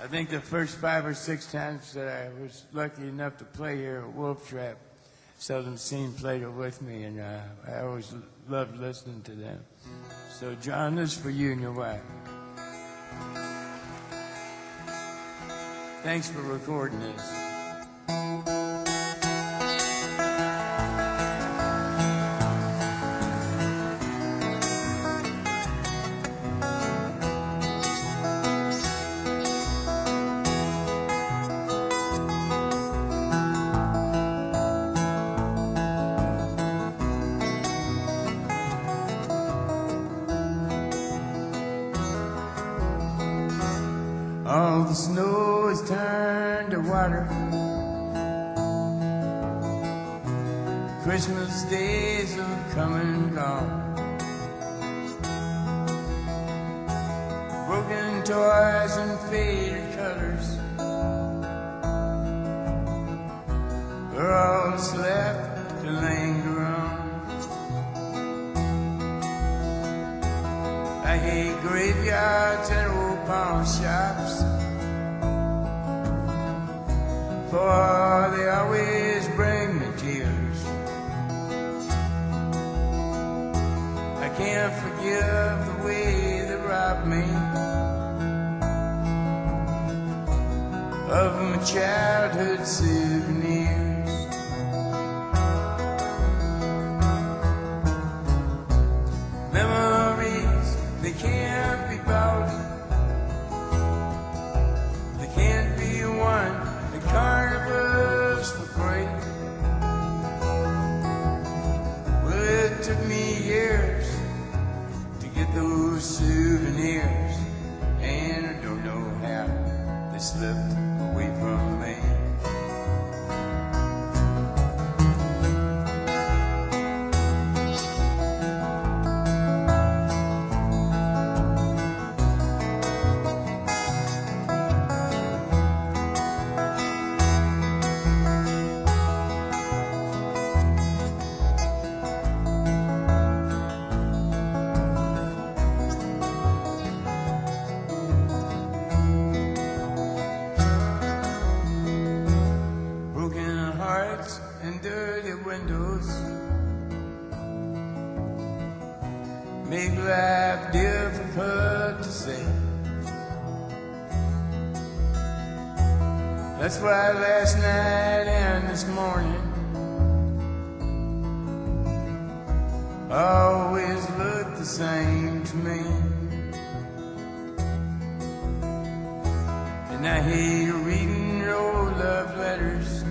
I think the first 5 or 6 times that I was lucky enough to play here at Wolf Trap, Seldom Seen played it with me, and I always loved listening to them. So, John, this is for you and your wife. Thanks for recording this. All the snow has turned to water. Christmas days have come and gone. Broken toys and faded colors are all that's left to linger on. I hate graveyards and old pawn shops, for they always bring me tears. I can't forgive the way they robbed me of my childhood souvenirs. Memories, they can't be bought. They can't be won at carnivals for free. Well, it took me years to get those souvenirs, and I don't know how they slipped away from me. Make life difficult to say. That's why last night and this morning always look the same to me. And I hate reading old love letters,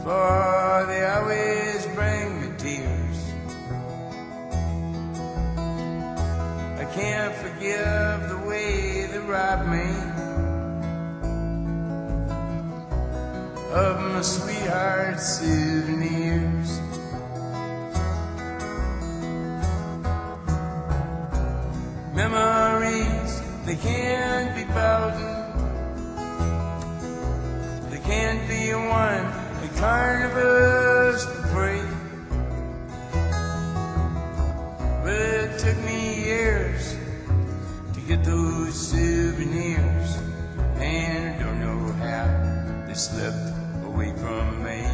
for they always bring me tears. I can't forgive the way they robbed me of my sweetheart's souvenirs. Memories, they can't be bought, they can't be won at carnivals for free. But it took me years to get those souvenirs, and I don't know how they slipped away from me.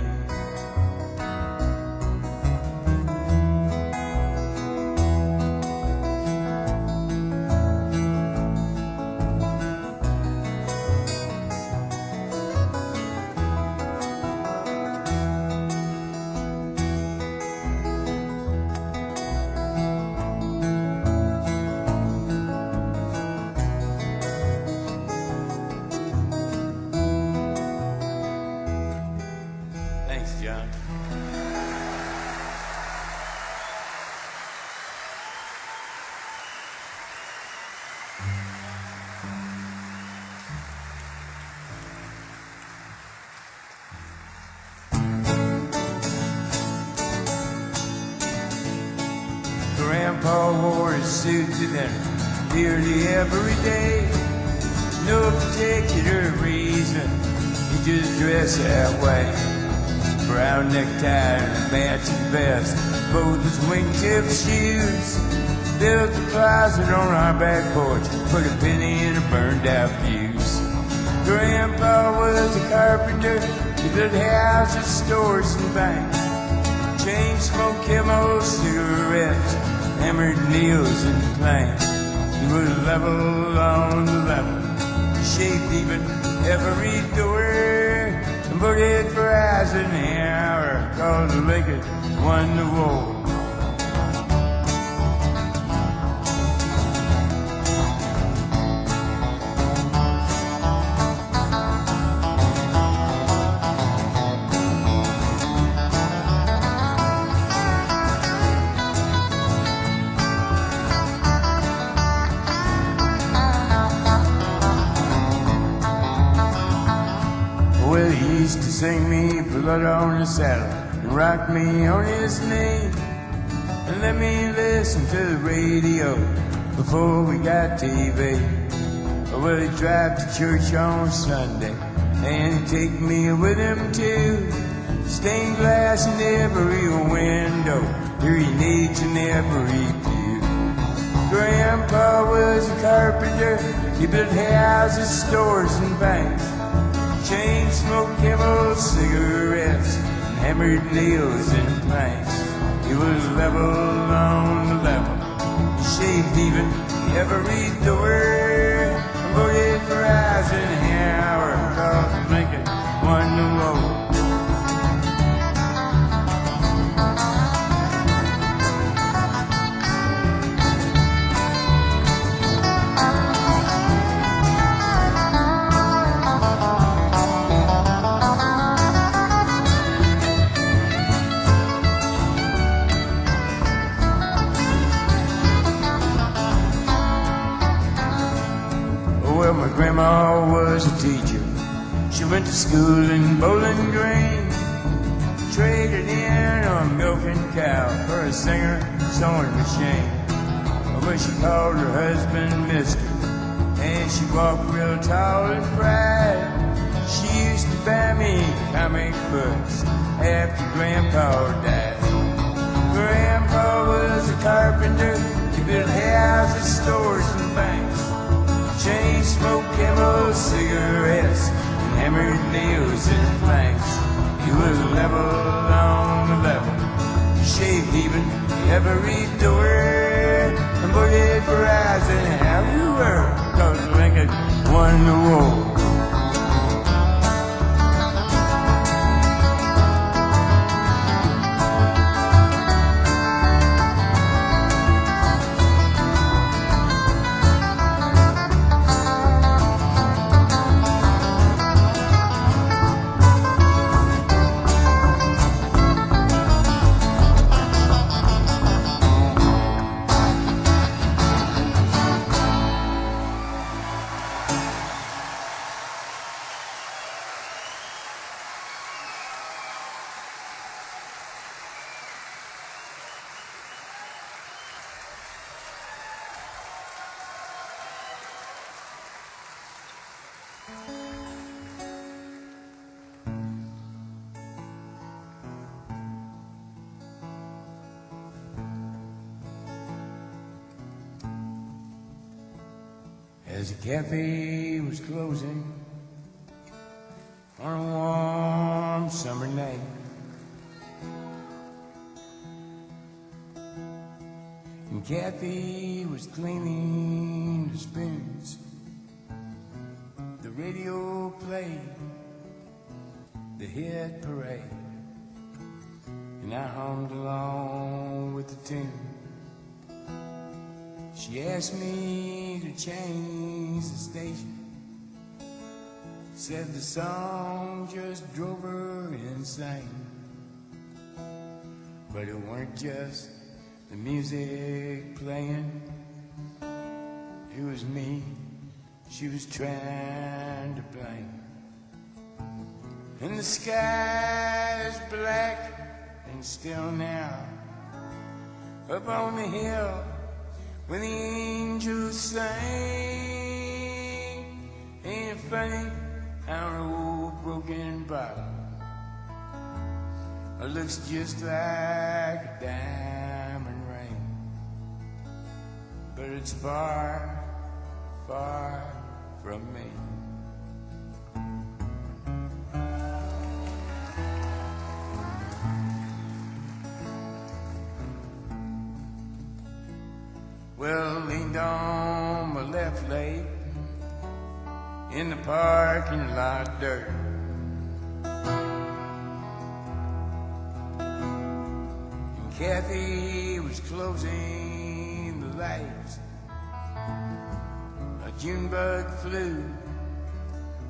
Grandpa wore his suit to dinner nearly every day. No particular reason, he just dressed that way. Brown necktie and a matching vest, both his wingtip shoes. Built a closet on our back porch, put a penny in a burned out fuse. Grandpa was a carpenter, he built houses, stores, and banks. Chain smoked chemos, cigarettes, hammered nails and planks. He was level on the level, he shaped even every door, and voted for Eisenhower, cause Lincoln won the war. Well, he used to sing me blood on the saddle and rock me on his knee and let me listen to the radio before we got TV. Well, he'd drive to church on Sunday and he'd take me with him too. Stained glass in every window, hearing aids in every pew. Grandpa was a carpenter, he built houses, stores, and banks. Chain smoked chemos, cigarettes, and hammered nails and planks. He was level on the level, he shaved even every door, and voted for Eisenhower, cause Lincoln won the war. Well, my grandma was a teacher. She went to school in Bowling Green. Traded in a milking cow for a singer sewing machine. But she called her husband Mister, and she walked real tall and proud. She used to buy me comic books after Grandpa died. Grandpa was a carpenter. He built houses, stores, and banks. Chain smoked chemos, cigarettes, and hammered nails and planks. He was level on the level, he shaved even every door, and voted for Eisenhower, cause Lincoln won the war. As the cafe was closing on a warm summer night, and Kathy was cleaning the spoons, the radio played the hit parade, and I hummed along with the tune. She asked me to change the station, said the song just drove her insane. But it weren't just the music playing, it was me she was trying to blame. And the sky is black and still now, up on the hill when the angels sing. Ain't it funny how an old broken bottle looks just like a diamond ring, but it's far, far from me. Well, leaned on my left leg in the parking lot dirt, and Kathy was closing the lights. A June bug flew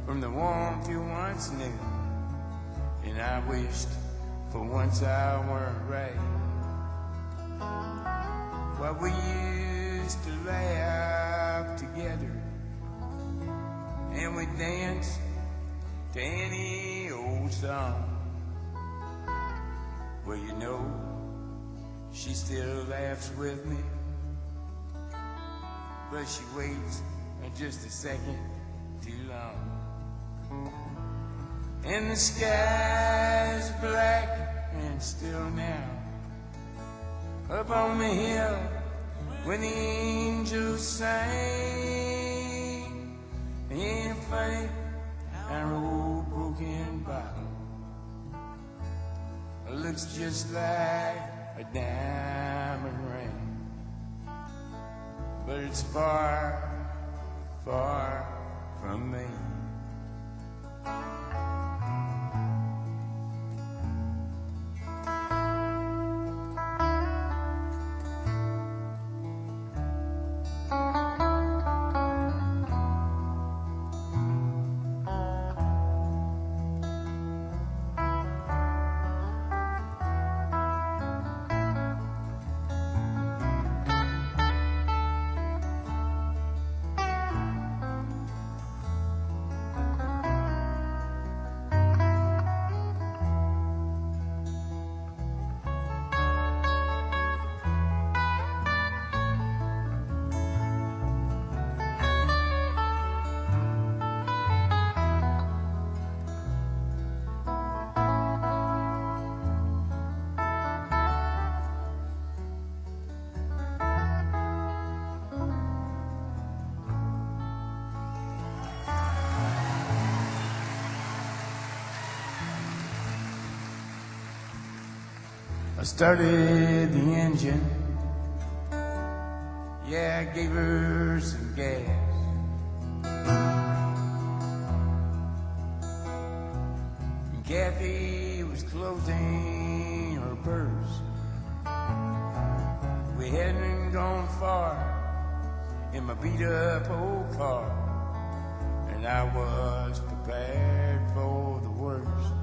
from the warmth you once knew, and I wished for once I weren't right. Why we used to laugh together, and we danced to any old song. Well, you know, she still laughs with me, but she waits just a second too long. And the sky's black and still now, up on the hill when the angels sang. Ain't it funny how an old broken bottle looks just like a diamond ring, but it's far, far from me. I started the engine, yeah, I gave her some gas. And Kathy was closing her purse. We hadn't gone far in my beat-up old car, and I was prepared for the worst.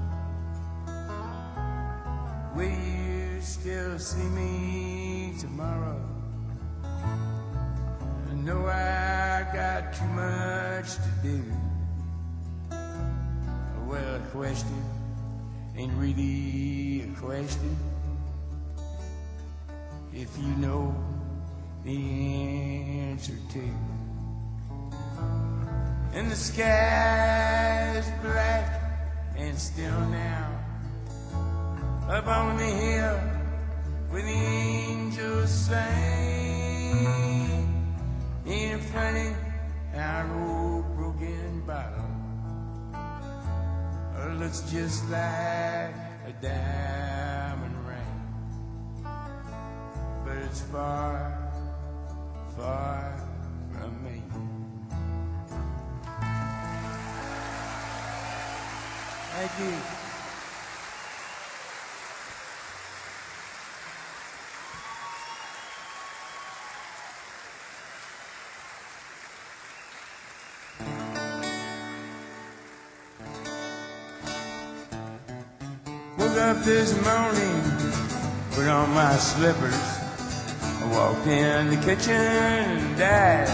Will you still see me tomorrow? I know I got too much to do. Well, a question ain't really a question if you know the answer to. and the sky's black and still now. Up on the hill where the angels sing. Ain't it funny how an old broken bottle looks just like a diamond ring, but it's far, far from me. Thank you. Woke up this morning, put on my slippers. I walked in the kitchen and died.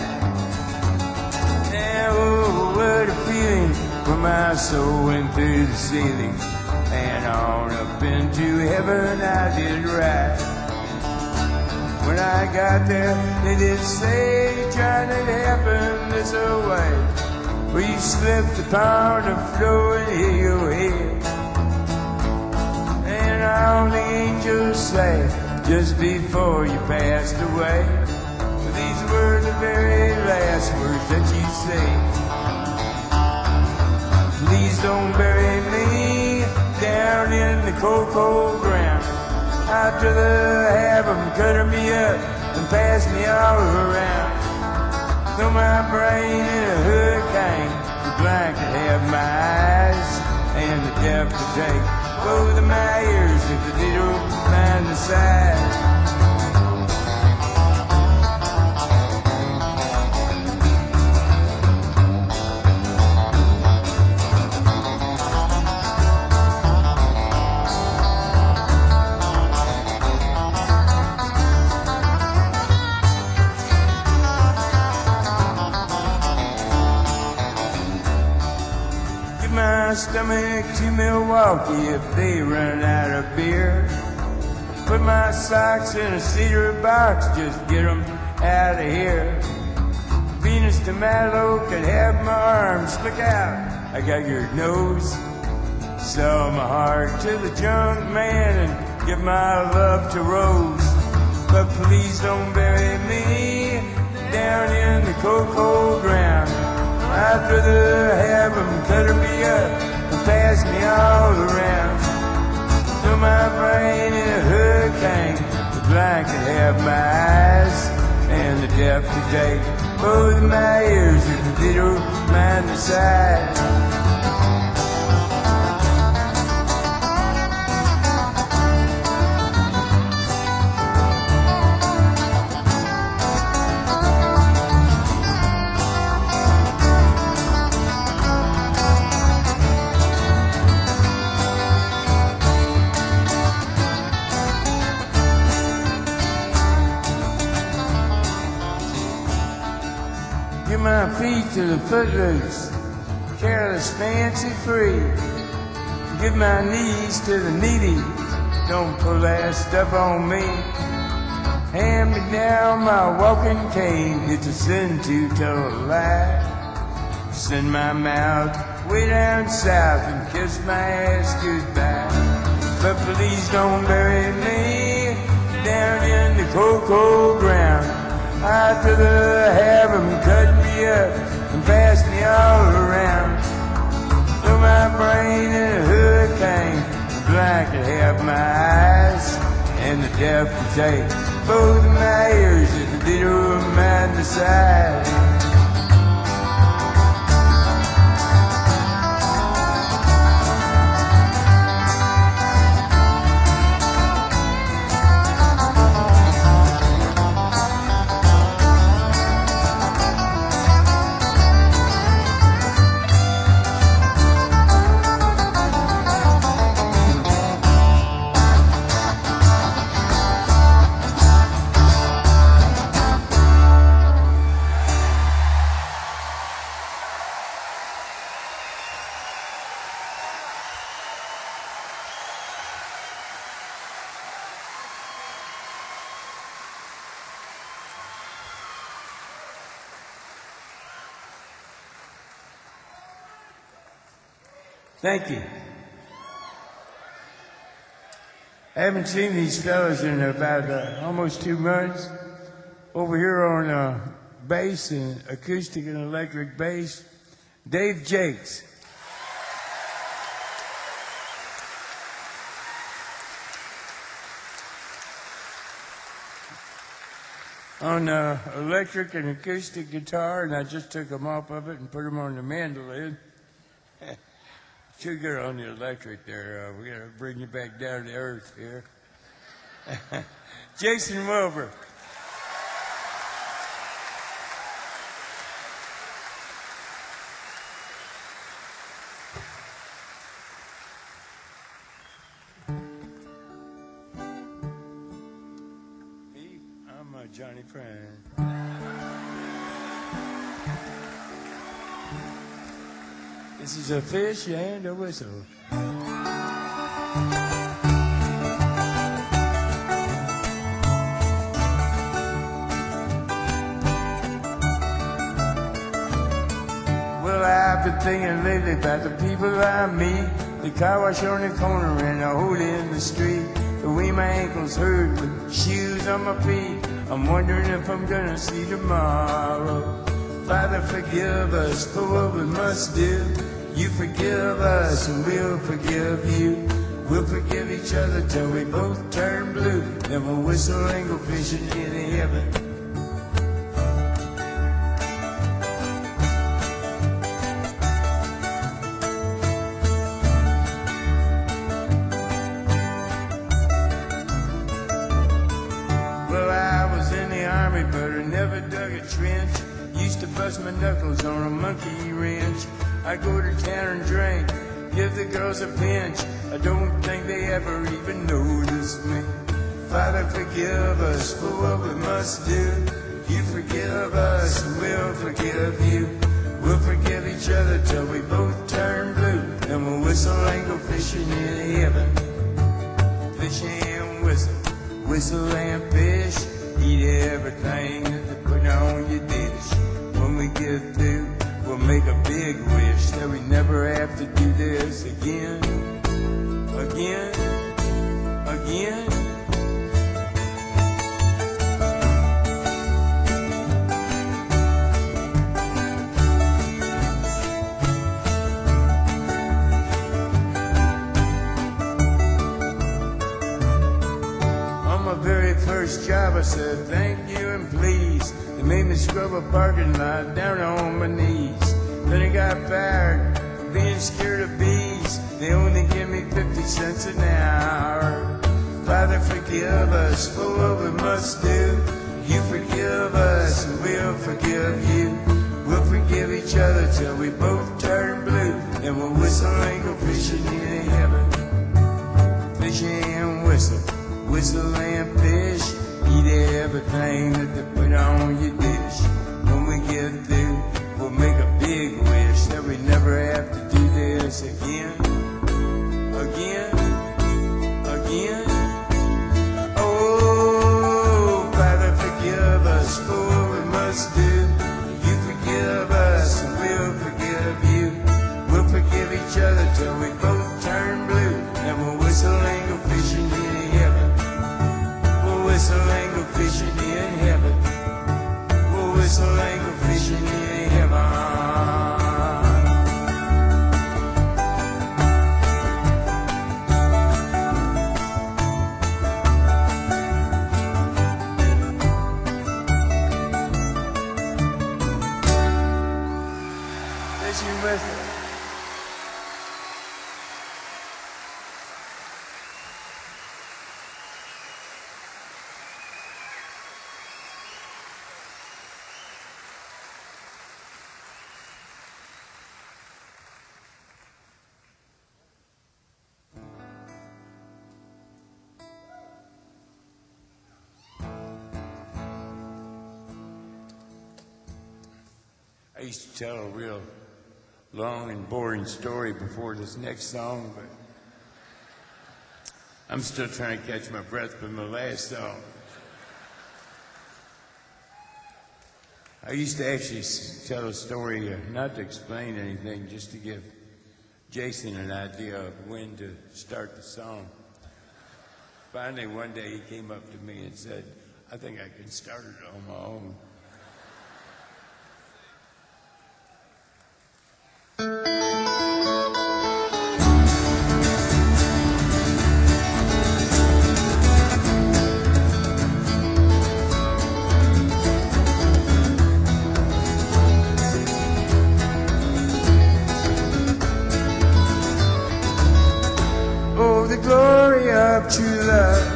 Now, oh, what a feeling when my soul went through the ceiling and on up into heaven I did ride. When I got there, they did say, trying to happen this way, where you slipped upon the floor and hit your head. And all the angels say, just before you passed away, these were the very last words that you say. Please don't bury me down in the cold, cold ground. I'd rather have them cut me up and pass me all around. Throw my brain in a hurricane, the blind could have my eyes and the deaf to take both of my ears if they don't mind the size. My stomach to Milwaukee if they run out of beer. Put my socks in a cedar box, just get them out of here. Venus de Malo could have my arms, look out, I got your nose. Sell my heart to the junk man and give my love to Rose. But please don't bury me down in the cold, cold ground. I'd rather have them cut me up and pass me all around. Throw my brain in a hurricane, the blind could have my eyes and the deaf to take both my ears if they don't mind the size. Give my feet to the footloose, careless, fancy free. Give my knees to the needy, don't pull that stuff on me. Hand me down my walking cane, it's a sin to tell a lie. Send my mouth way down south and kiss my ass goodbye. But please don't bury me down in the cold, cold ground. I'd rather have them cut me up and pass me all around. Throw my brain in a hurricane, the blind could have my eyes and the deaf to take both of my ears if they don't mind the size. Thank you. I haven't seen these fellas in about almost 2 months. Over here on bass and acoustic and electric bass, Dave Jakes. On electric and acoustic guitar, and I just took them off of it and put them on the mandolin. Too good on the electric there. We got to bring you back down to earth here. Jason Wilbur. Me, I'm Johnny Prine. This is a fish and a whistle. Well, I've been thinking lately about the people I meet. The car wash on the corner and the hole in the street. The way my ankles hurt with shoes on my feet. I'm wondering if I'm gonna see tomorrow. Father, forgive us for what we must do. You forgive us and we'll forgive you. We'll forgive each other till we both turn blue. Then we'll whistle and go fishing in heaven. Well, I was in the army, but I never dug a trench. Used to bust my knuckles on a monkey wrench. I go to town and drink, give the girls a pinch. I don't think they ever even notice me. Father, forgive us for what we must do. You forgive us and we'll forgive you. We'll forgive each other till we both turn blue. Then we'll whistle and go fishing in heaven. Fish and whistle, whistle and fish. Eat everything that they put on your dish. When we get through, we'll make a big wish that we never have to do this again, again, again. On my very first job, I said thank you and please. They made me scrub a parking lot down on my knees. Then I got fired for being scared of bees. They only give me 50 cents an hour. Father, forgive us for what we must do. You forgive us and we'll forgive you. We'll forgive each other till we both turn blue. Then we'll whistle and go fishing in heaven. Fish and whistle, whistle and fish. Eat everything that they put on your dish. When we get through, we'll make a big wish that we never have to do this again, again, again. Oh, Father, forgive us for what we must do. You forgive us and we'll forgive you. We'll forgive each other till we both turn blue. Then we'll whistle and go fishing in heaven. We'll whistle and go fishing in heaven. We'll whistle and go fishing in heaven. Bless you, bless you. I used to tell a real long and boring story before this next song, but I'm still trying to catch my breath from the last song. I used to actually tell a story, not to explain anything, just to give Jason an idea of when to start the song. Finally, one day he came up to me and said, I think I can start it on my own. True love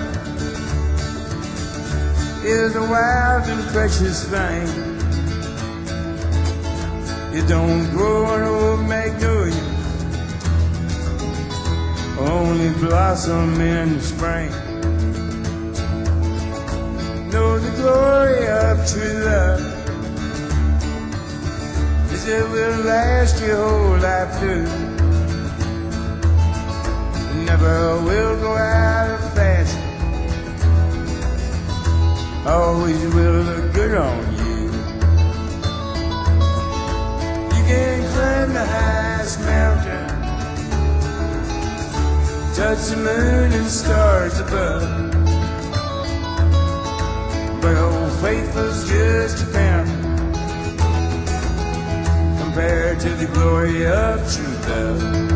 is a wild and precious thing. It don't grow on old magnolia, only blossom in the spring. Know the glory of true love is it will last your whole life through. Never will go out of fashion, always will look good on you. You can climb the highest mountain, touch the moon and stars above, but old faithful's just a fountain compared to the glory of true love.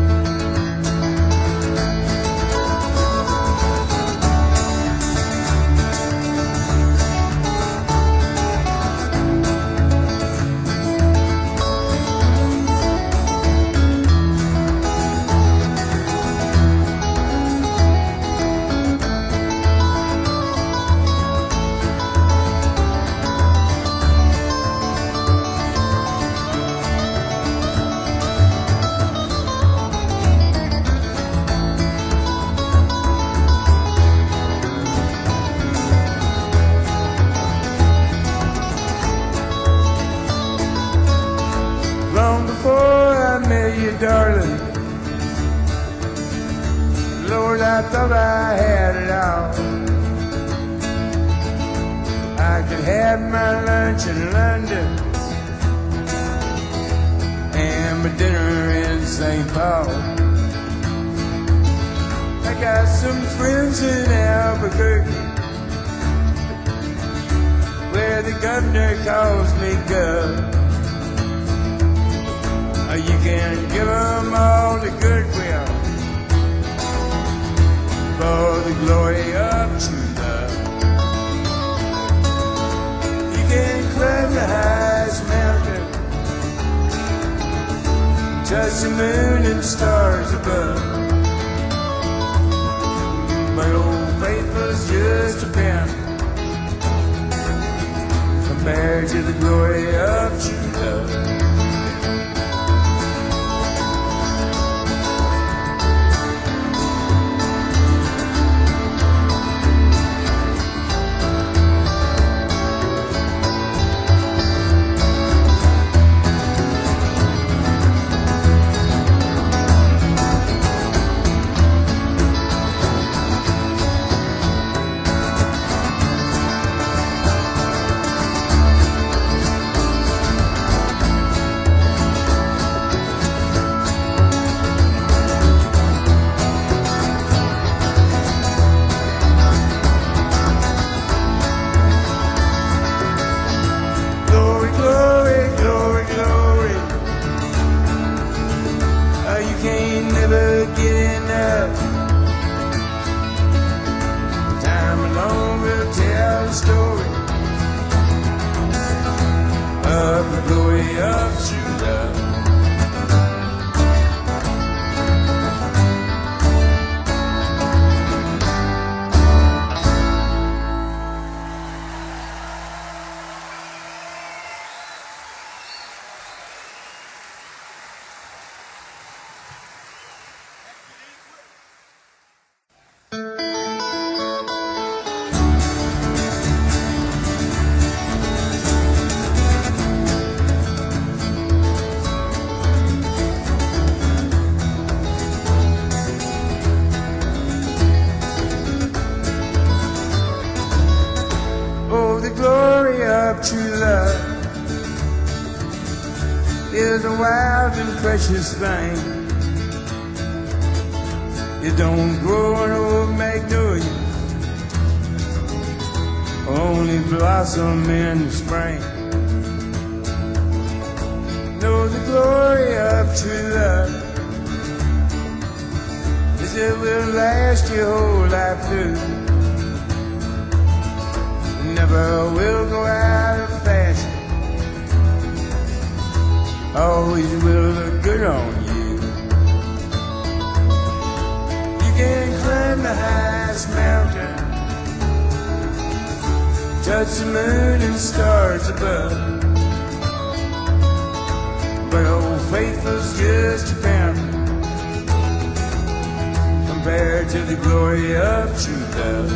Darling, Lord, I thought I had it all. I could have my lunch in London and my dinner in St. Paul. I got some friends in Albuquerque where the governor calls me Gov. You can give them all the goodwill for the glory of true love. You can climb the highest mountain, touch the moon and stars above, but old faithful's just a pen compared to the glory of true love. is a wild and precious thing. It don't grow on old magnolia, only blossom in the spring. Know the glory of true love is it will last your whole life through. Never will go out of fashion, always will look good on you. You can climb the highest mountain, touch the moon and stars above, but old faithful's just a fountain compared to the glory of true love.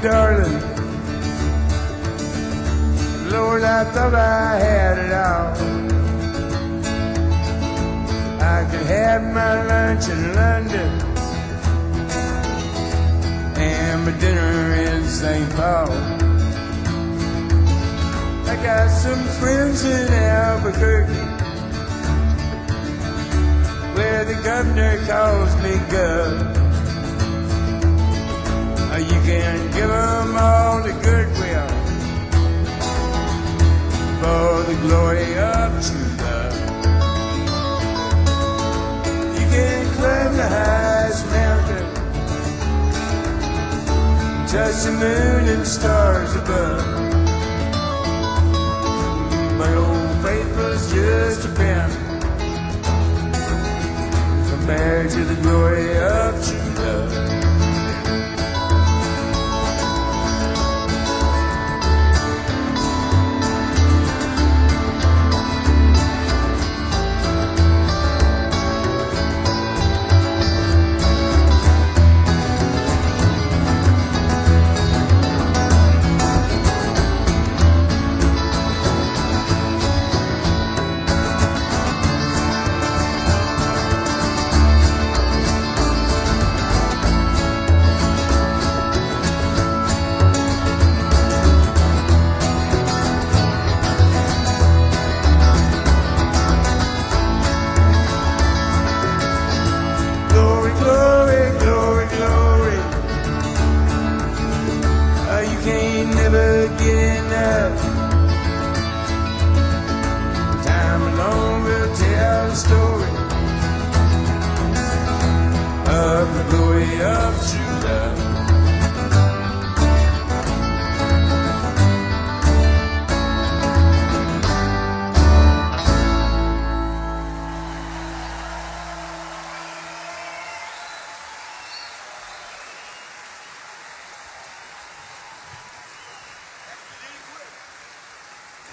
Darling, Lord, I thought I had it all. I could have my lunch in London and my dinner in St. Paul. I got some friends in Albuquerque where the governor calls me Gov. You can give them all the goodwill for the glory of true love. You can climb the highest mountain, touch the moon and stars above, but old faithful's just a fountain compared to the glory of true love.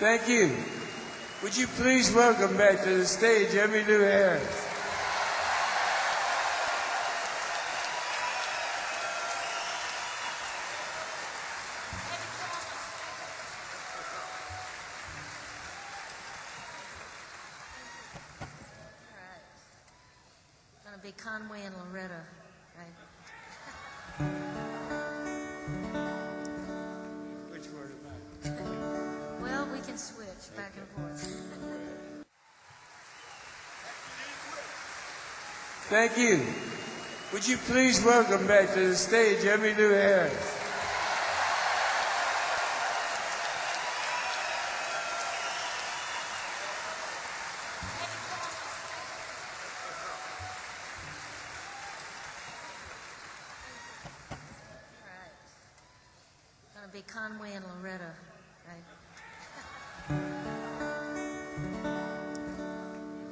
Thank you. Would you please welcome back to the stage Emmylou Harris. Gonna be Conway and Loretta, right? Which word am I? Well, we can switch back and forth. Thank you. Would you please welcome back to the stage Emmylou Harris. Be Conway and Loretta, right?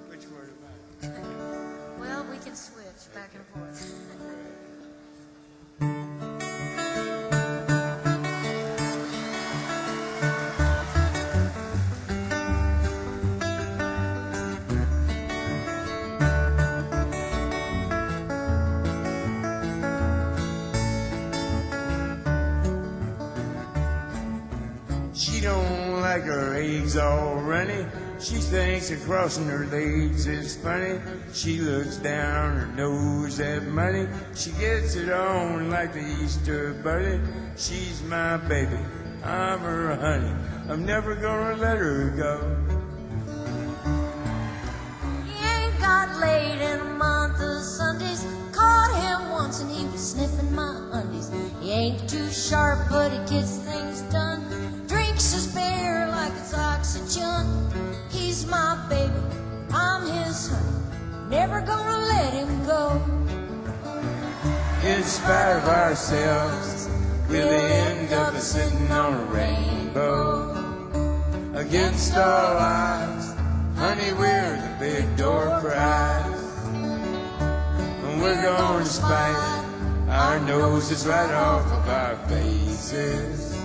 Which word am I? Well, we can switch back and forth. like her eggs all runny. She thinks that crossing her legs is funny. She looks down her nose at money. She gets it on like the Easter bunny. She's my baby, I'm her honey. I'm never gonna let her go. He ain't got laid in a month of Sundays. Caught him once and he was sniffing my undies. He ain't too sharp, but he gets things done. Drinks his beer like it's oxygen. He's my baby, I'm his honey. Never gonna let him go. In spite of ourselves, we'll end up sitting on a rainbow. Against all odds, honey, we're the big door prize. And we're gonna spite our noses right off of our faces.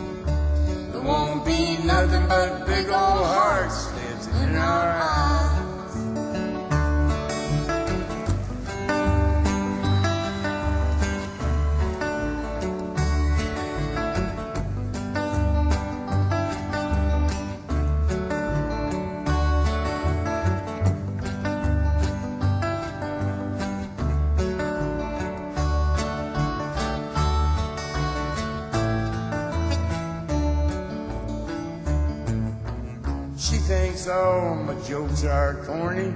There won't be nothing but big old hearts dancing in our eyes. Thinks all my jokes are corny.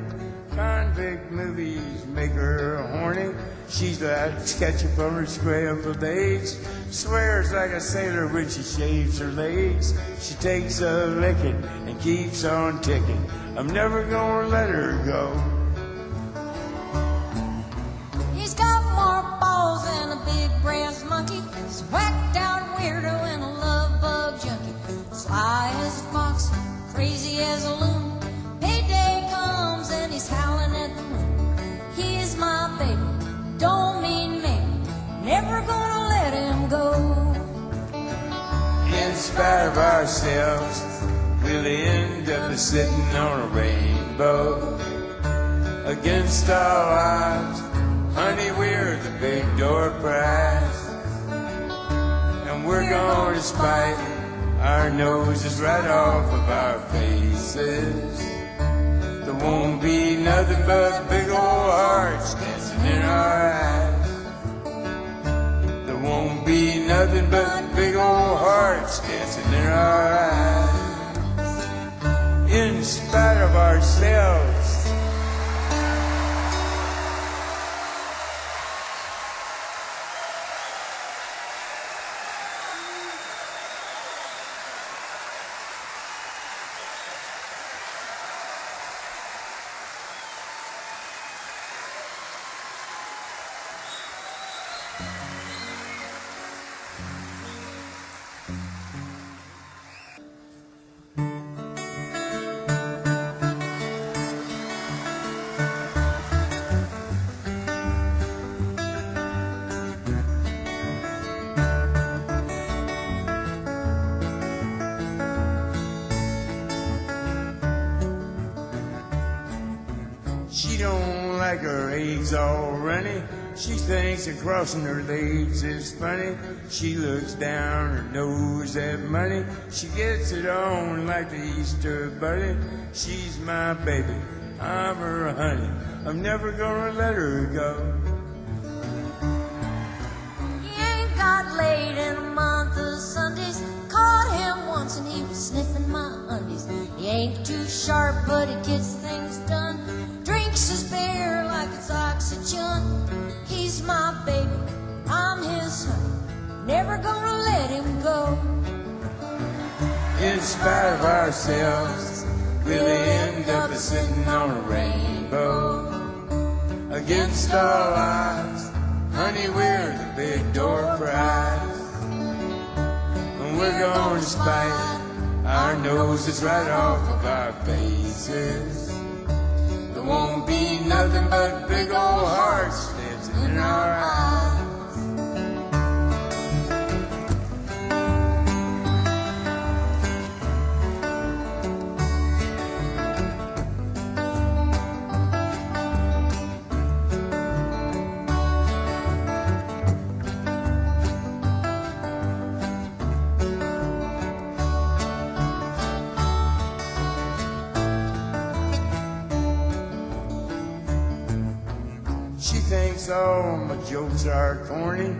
Convict movies make her horny. She's got ketchup on her scrambled eggs. Swears like a sailor when she shaves her legs. She takes a licking and keeps on ticking. I'm never gonna let her go. He's got more balls than a big brass monkey. He's a whacked out weirdo and a love bug junkie. Sly as a fox, crazy as a loon. Payday comes and he's howling at the moon. He is my baby, don't mean maybe. Never gonna let him go. In spite of ourselves, we'll end up sitting on a rainbow. Against all odds, honey, we're the big door prize. And we're gonna spite our noses right off of our faces. There won't be nothing but big old hearts dancing in our eyes. There won't be nothing but big old hearts dancing in our eyes. In spite of ourselves. She don't like her eggs all runny. She thinks that crossing her legs is funny. She looks down her nose at money. She gets it on like the Easter bunny. She's my baby, I'm her honey. I'm never gonna let her go. He ain't got laid in a month of Sundays. Caught him once and he was sniffing my undies. He ain't too sharp, but he gets things done. Drinks his beer like it's oxygen. He's my baby, I'm his honey. Never gonna let him go. In spite of ourselves, we'll end up sitting on a rainbow. Against all odds, honey, we're the big door prize. And we're gonna spite our noses right off of our faces. There won't be nothing but big old hearts dancing in our eyes. thinks all my jokes are corny.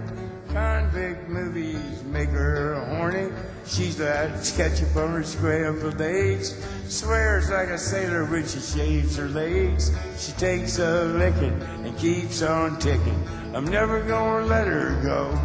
Convict movies make her horny. She's like ketchup on her scrambled eggs. Swears like a sailor when she shaves her legs. She takes a licking and keeps on ticking. I'm never gonna let her go.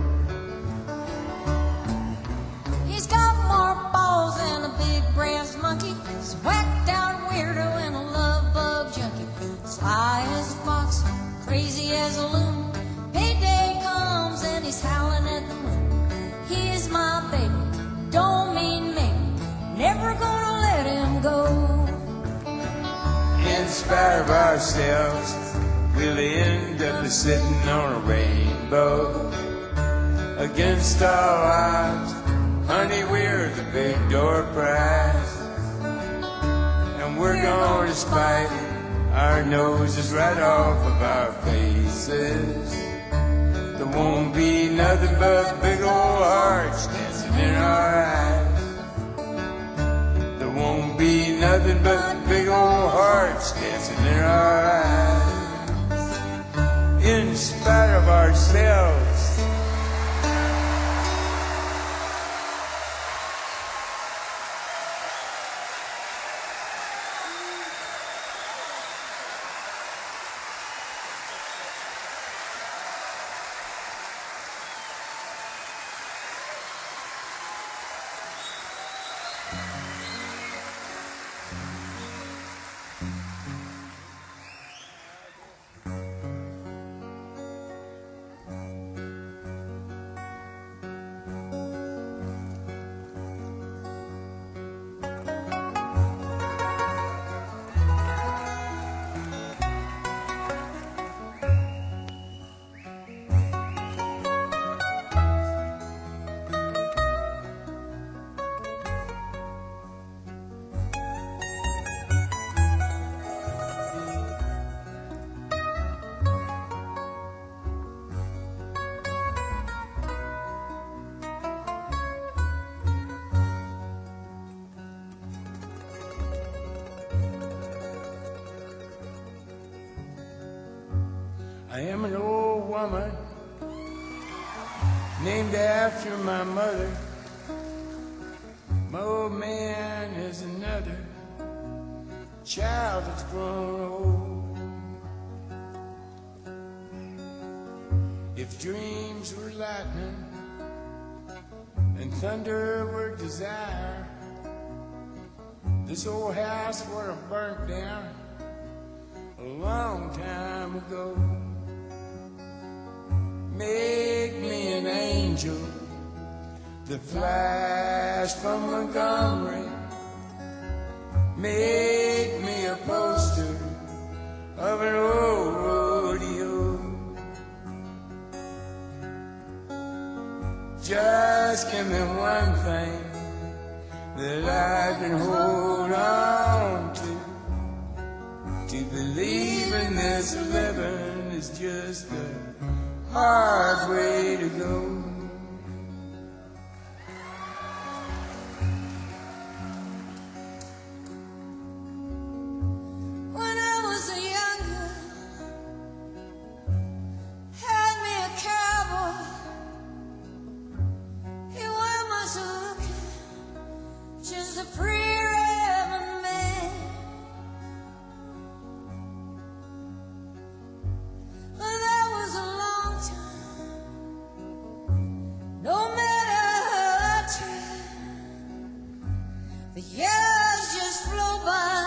He's got more balls than a big brass monkey. He's a whacked out weirdo and a love bug junkie. Sly as a fox, crazy as a loon. Payday comes and he's howling at the moon. He is my baby, don't mean maybe. Never gonna let him go. In spite of ourselves, we'll end up sitting on a rainbow. Against all odds, honey, we're the big door prize. And we're gonna spite our noses right off of our faces. There won't be nothing but big old hearts dancing in our eyes. There won't be nothing but big old hearts dancing in our eyes. In spite of ourselves. I am an old woman named after my mother. My old man is another child that's grown old. If dreams were lightning and thunder were desire, this old house would have burnt down a long time ago. Make me an angel that flies from Montgomery. Make me a poster of an old rodeo. Just give me one thing that I can hold on to. To believe in this living is just a hard way to go. When I was a young girl, had me a cowboy. He wore my silk, just a free raving man. But that was a long time. No matter how I tried, the years just flow by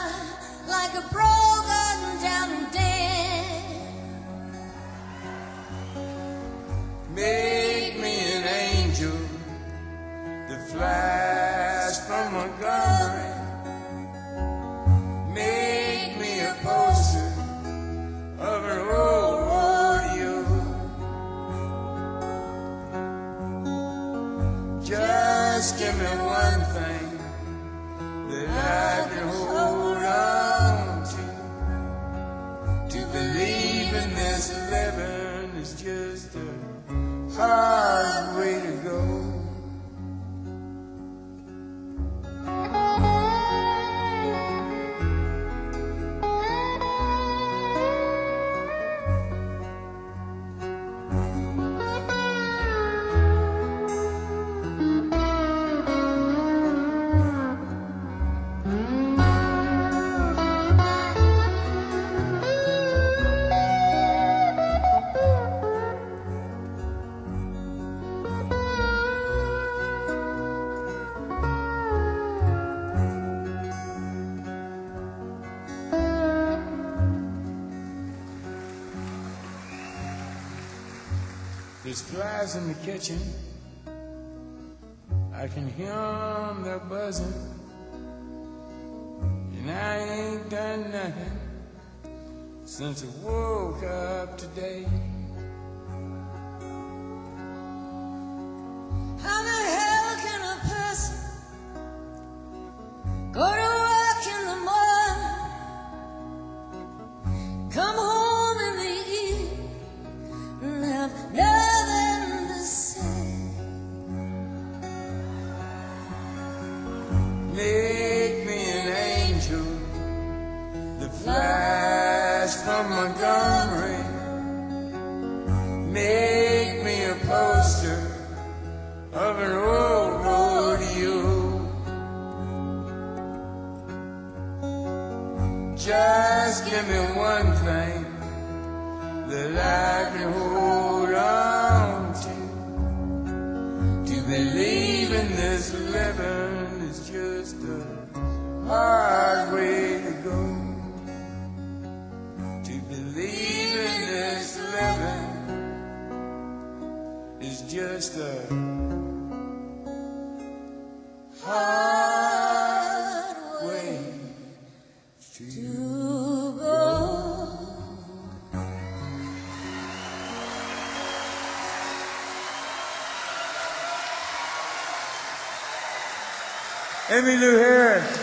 like a broken down dam. Make me an angel that flies from Montgomery. Make me a poster of an old rodeo. Just give me one thing that I can hold on to. To believe in this living is just a hard way to go. There's flies in the kitchen. I can hear 'em, they're buzzing. And I ain't done nothing since I woke up today. How the hell can a person go to work in the morning, come home in the evening, and have nothing to say? Make me an angel that flies from Montgomery. Make me a poster of an old rodeo. Just give me one thing that I can hold on to. To believe in this living is just a hard way to go. To believe in this living is just a hard way to go. Emmylou Harris,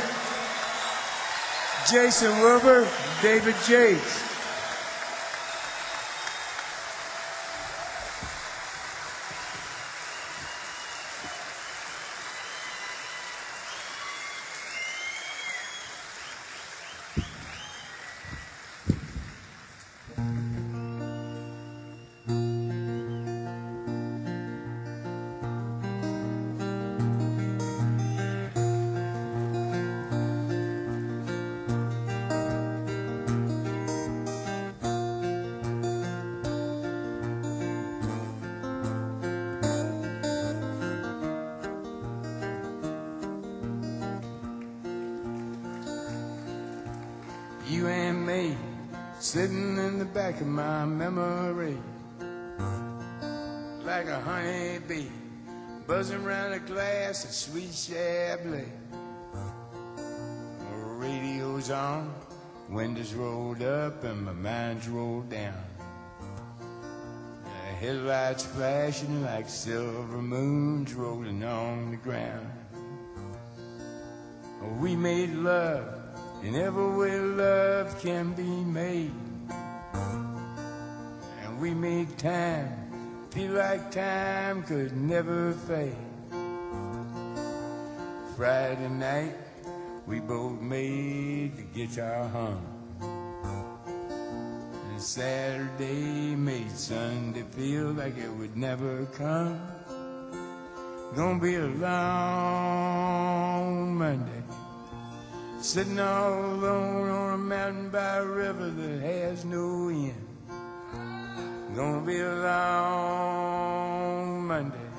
Jason Wilbur, David Jakes. You and me, sitting in the back of my memory, like a honeybee, buzzing around a glass of sweet Chablis. Radio's on, windows rolled up and my mind's rolled down. Headlights flashing like silver moons rolling on the ground. We made love in every way love can be made. And we made time feel like time could never fade. Friday night, we both made the guitar hum. And Saturday made Sunday feel like it would never come. Gonna be a long Monday, sitting all alone on a mountain by a river that has no end. Gonna be a long Monday,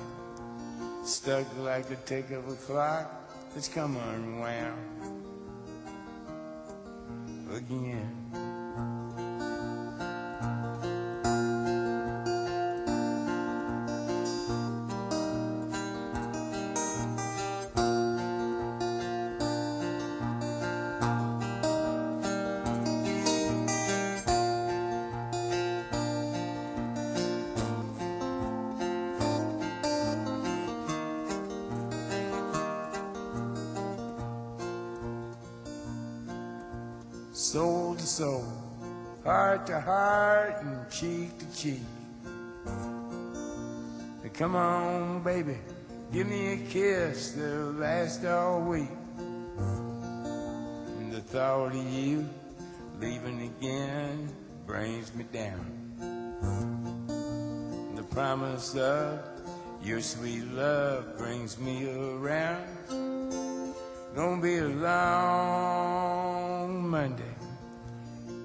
stuck like the tick of a clock that's come unwound again. Soul to soul, heart to heart, and cheek to cheek. Come on, baby, give me a kiss that'll last all week. And the thought of you leaving again brings me down. The promise of your sweet love brings me around. Gonna be a long Monday,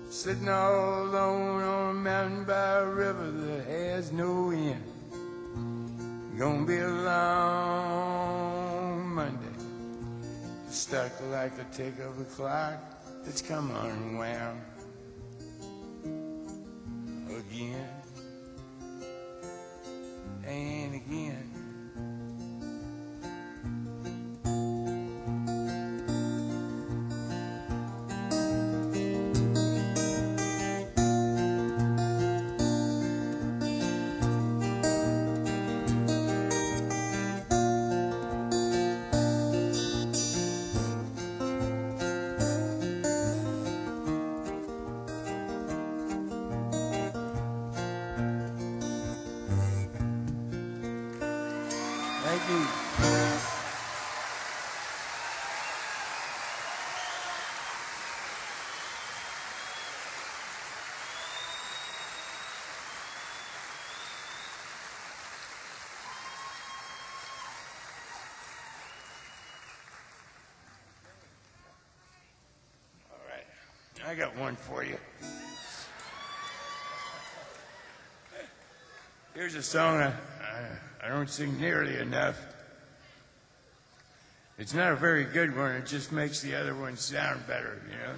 sitting all alone on a mountain by a river that has no end. Gonna be a long Monday, stuck like the tick of a clock that's come unwound again. and again. Thank you. All right, I got one for you. Here's a song I don't sing nearly enough. It's not a very good one. It just makes the other one sound better, you know?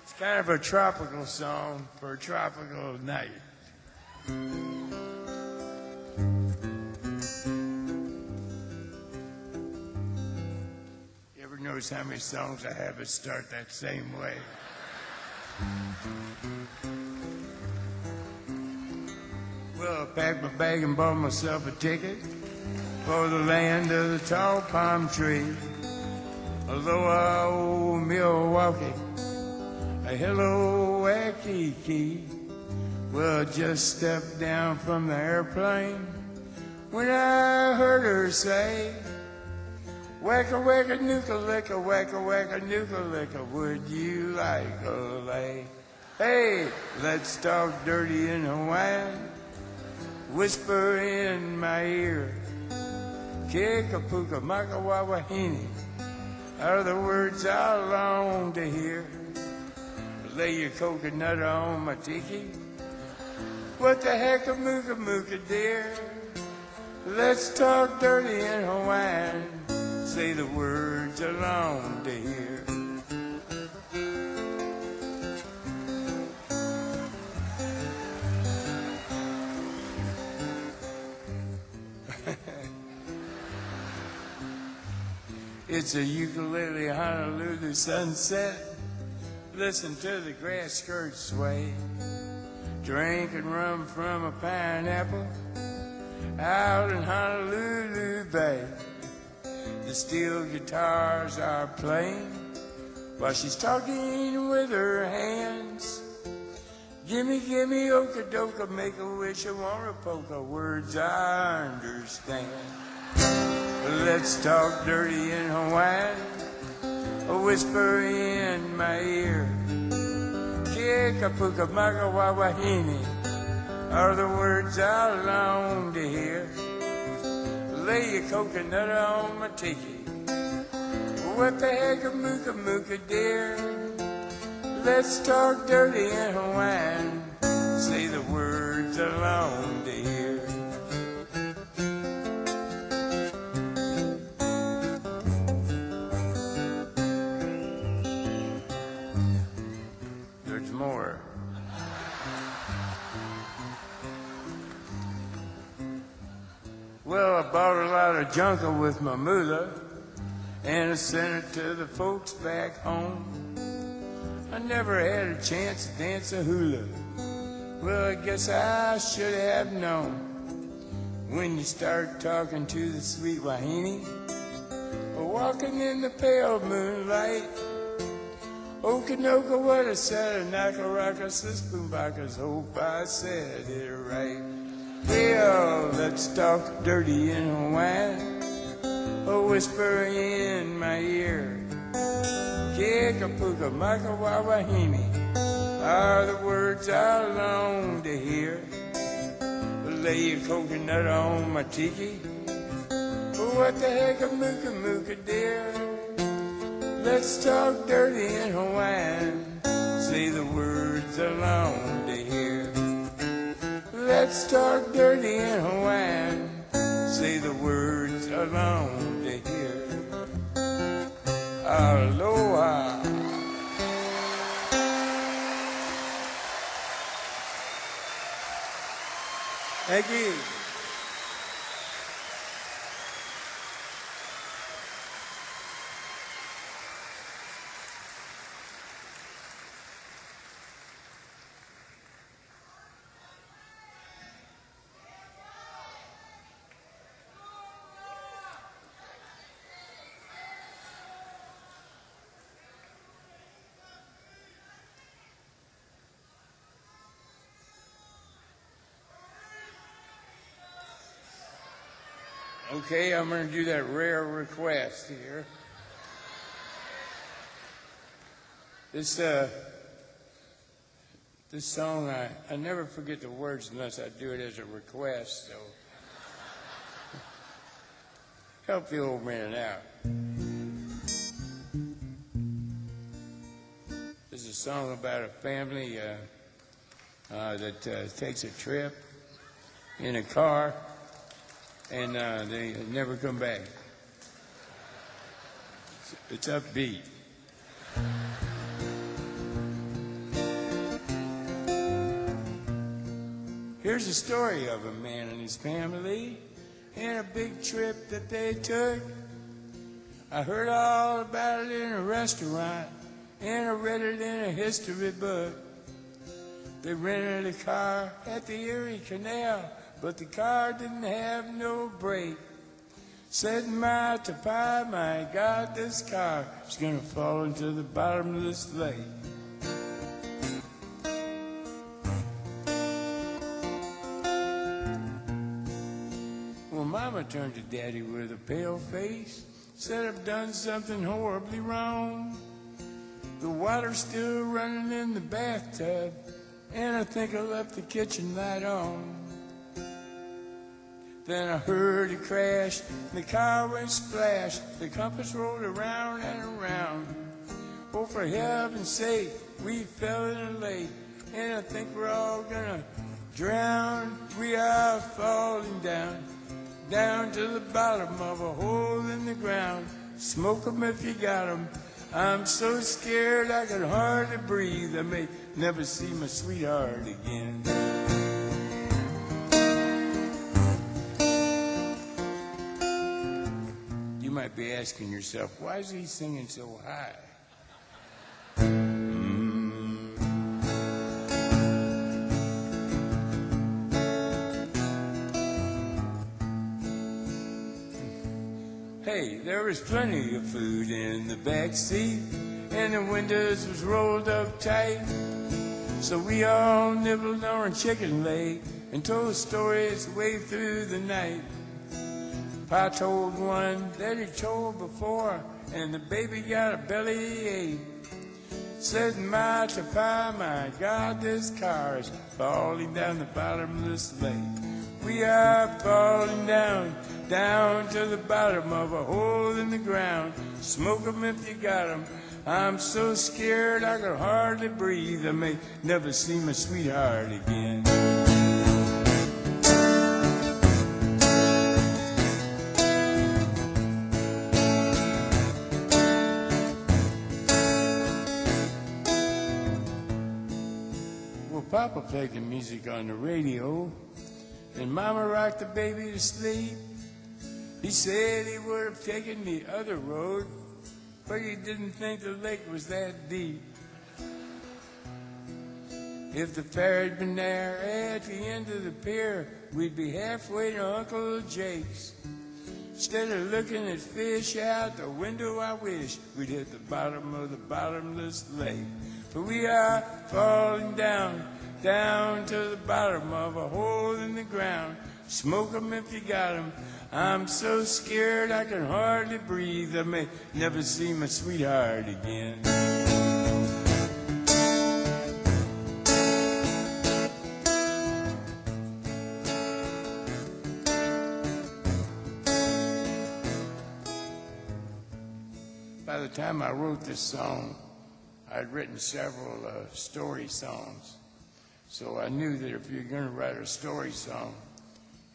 It's kind of a tropical song for a tropical night. You ever notice how many songs I have that start that same way? Well, I packed my bag and bought myself a ticket for the land of the tall palm tree. Aloha, old Milwaukee, a hello, Waikiki. Well, I just stepped down from the airplane when I heard her say, wacka, wacka, nuka-licka, wacka, wacka, nuka-licka, would you like a lay? Hey, let's talk dirty in Hawaiian. Whisper in my ear, Kikapuka Makawawahini, are the words I long to hear. Lay your coconut on my tiki. What the heck a mooka mooka dear? Let's talk dirty in Hawaiian. Say the words I long to hear. It's a ukulele Honolulu sunset. Listen to the grass skirts sway. Drinking rum from a pineapple out in Honolulu Bay. The steel guitars are playing while she's talking with her hands. Gimme, gimme, okadoka, make a wish, I want a polka, words I understand. Let's talk dirty in Hawaiian, a whisper in my ear. Kikapuka makawawahini are the words I long to hear. Lay your coconut on my tiki. What the heck a mooka mooka dear? Let's talk dirty in Hawaiian. Say the words I long to hear. More. Well, I bought a lot of jungle with my moolah, and I sent it to the folks back home. I never had a chance to dance a hula. Well, I guess I should have known. When you start talking to the sweet wahine, walking in the pale moonlight, Okanoka, what I said, Nakaraka, Sispoonbakas, hope I said it right. Yeah, let's talk dirty in Hawaiian, a whisper in my ear. Kikapuka, Makawawahini are the words I long to hear. Lay your coconut on my tiki. What the heck a mooka mooka dear? Let's talk dirty in Hawaiian. Say the words I long to hear. Let's talk dirty in Hawaiian. Say the words I long to hear. Aloha. Thank you. Okay, I'm going to do that rare request here. This song, I never forget the words unless I do it as a request, so help the old man out. This is a song about a family that takes a trip in a car, and they never come back. It's upbeat. Here's a story of a man and his family and a big trip that they took. I heard all about it in a restaurant, and I read it in a history book. They rented a car at the Erie Canal, but the car didn't have no brake. Said my to pie, my God, this car is gonna fall into the bottomless lake. Well, Mama turned to Daddy with a pale face, said I've done something horribly wrong. The water's still running in the bathtub, and I think I left the kitchen light on. Then I heard a crash, the car went splash, the compass rolled around and around. Oh, for heaven's sake, we fell in a lake, and I think we're all gonna drown. We are falling down, down to the bottom of a hole in the ground. Smoke 'em if you got 'em. I'm so scared I can hardly breathe. I may never see my sweetheart again. You might be asking yourself, why is he singing so high? Hey, there was plenty of food in the back seat, and the windows was rolled up tight. So we all nibbled on a chicken leg and told stories way through the night. Pa told one that he told before, and the baby got a bellyache. Said my to Pa, my God, this car is falling down the bottomless lake. We are falling down, down to the bottom of a hole in the ground. Smoke 'em if you got 'em. I'm so scared I can hardly breathe. I may never see my sweetheart again. Well, Papa played the music on the radio, and Mama rocked the baby to sleep. He said he would have taken the other road, but he didn't think the lake was that deep. If the ferry had been there at the end of the pier, we'd be halfway to Uncle Jake's. Instead of looking at fish out the window, I wish we'd hit the bottom of the bottomless lake. For we are falling down, down to the bottom of a hole in the ground. Smoke 'em if you got 'em. I'm so scared I can hardly breathe. I may never see my sweetheart again. By the time I wrote this song, I'd written several story songs. So I knew that if you're going to write a story song,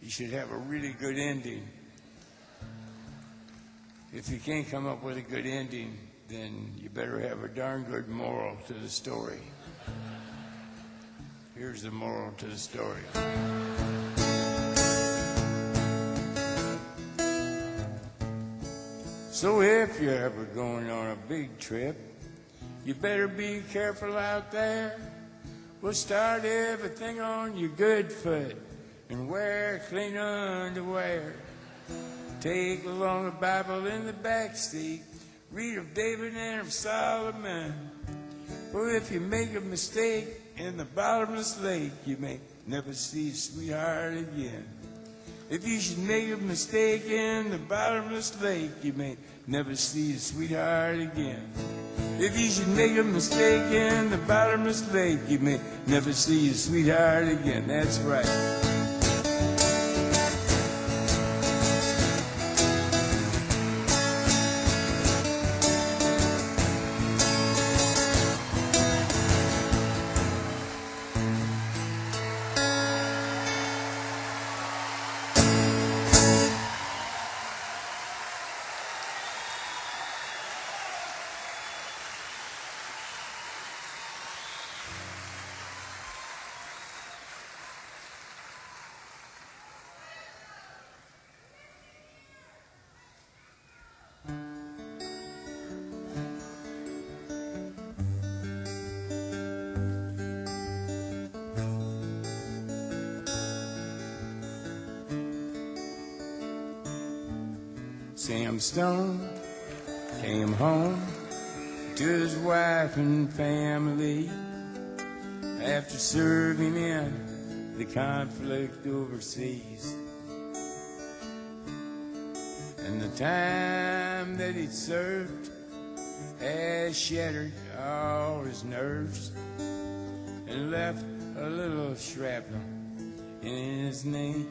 you should have a really good ending. If you can't come up with a good ending, then you better have a darn good moral to the story. Here's the moral to the story. So if you're ever going on a big trip, you better be careful out there. We'll start everything on your good foot and wear clean underwear. Take along a Bible in the back seat. Read of David and of Solomon. For if you make a mistake in the bottomless lake, you may never see your sweetheart again. If you should make a mistake in the bottomless lake, you may never see your sweetheart again. If you should make a mistake in the bottomless lake, you may never see your sweetheart again. That's right. Sam Stone came home to his wife and family after serving in the conflict overseas. And the time that he'd served had shattered all his nerves and left a little shrapnel in his knee.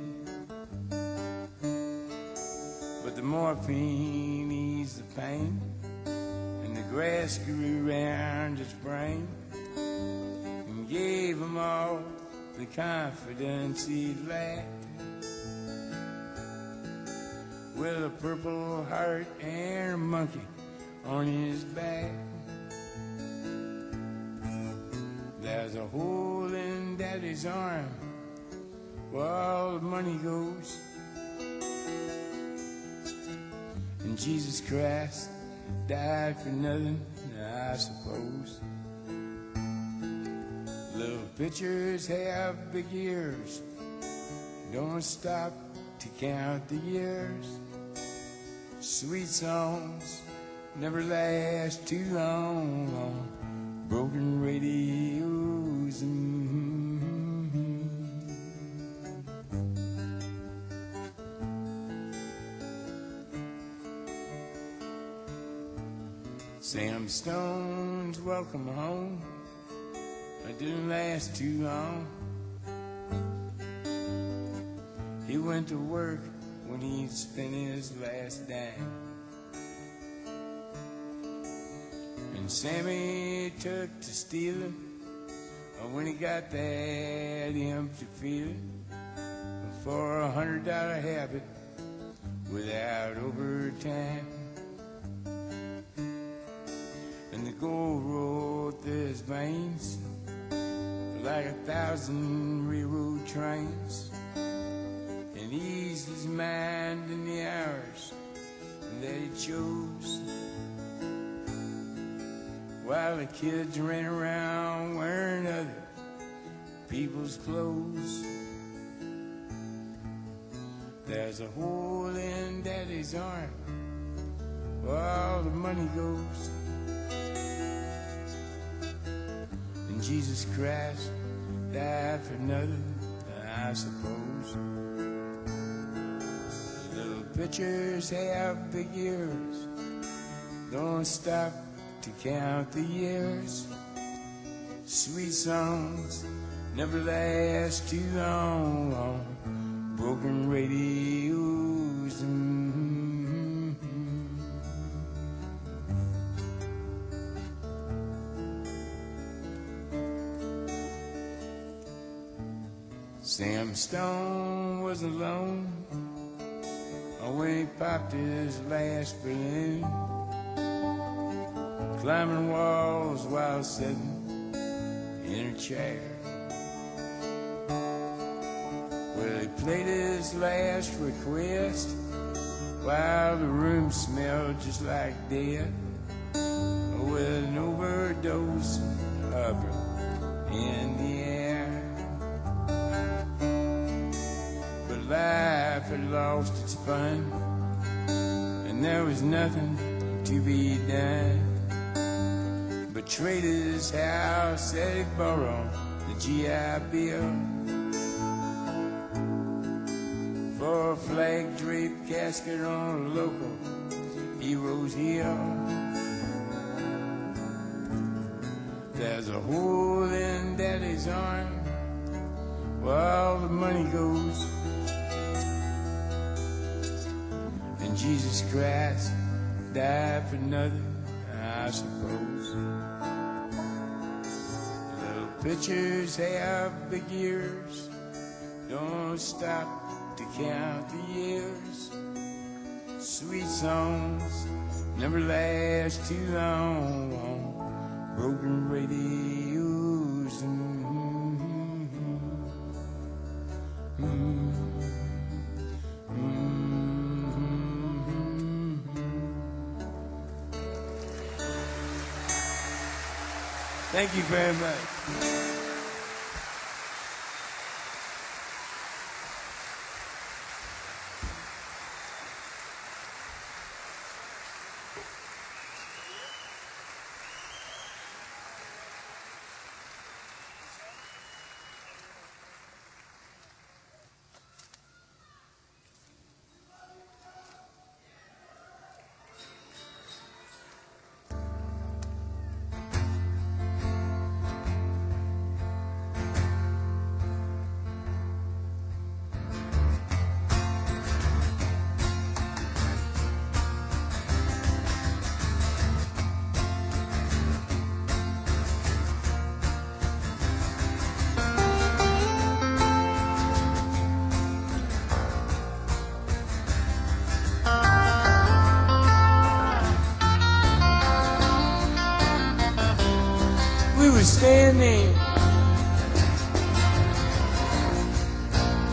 But the morphine eased the pain, and the grass grew around his brain, and gave him all the confidence he'd lacked. With a purple heart and a monkey on his back. There's a hole in Daddy's arm where all the money goes. And Jesus Christ died for nothing, I suppose. Little pictures have big ears. Don't stop to count the years. Sweet songs never last too long on broken radios. Sam Stone's welcome home, it didn't last too long. He went to work when he'd spent his last dime, and Sammy took to stealing when he got that empty feeling for $100 habit without overtime. And the gold rolled through his veins like 1,000 railroad trains, and eased his mind in the hours that he chose, while the kids ran around wearing other people's clothes. There's a hole in Daddy's arm where all the money goes. And Jesus Christ died for nothing, I suppose. Little pictures have big ears. Don't stop to count the years. Sweet songs never last too long on broken radios. Sam Stone was alone when he popped his last balloon, climbing walls while sitting in a chair. Well, he played his last request while the room smelled just like death, with an overdose of her in the air. But life had lost its fun, and there was nothing to be done. But Trader's house had borrowed the GI Bill for a flag-draped casket on a local hero's hill. There's a hole in Daddy's arm where all the money goes, and Jesus Christ died for nothing, I suppose. Little pictures have big ears, don't stop to count the years. Sweet songs never last too long on broken radios. Thank you very much.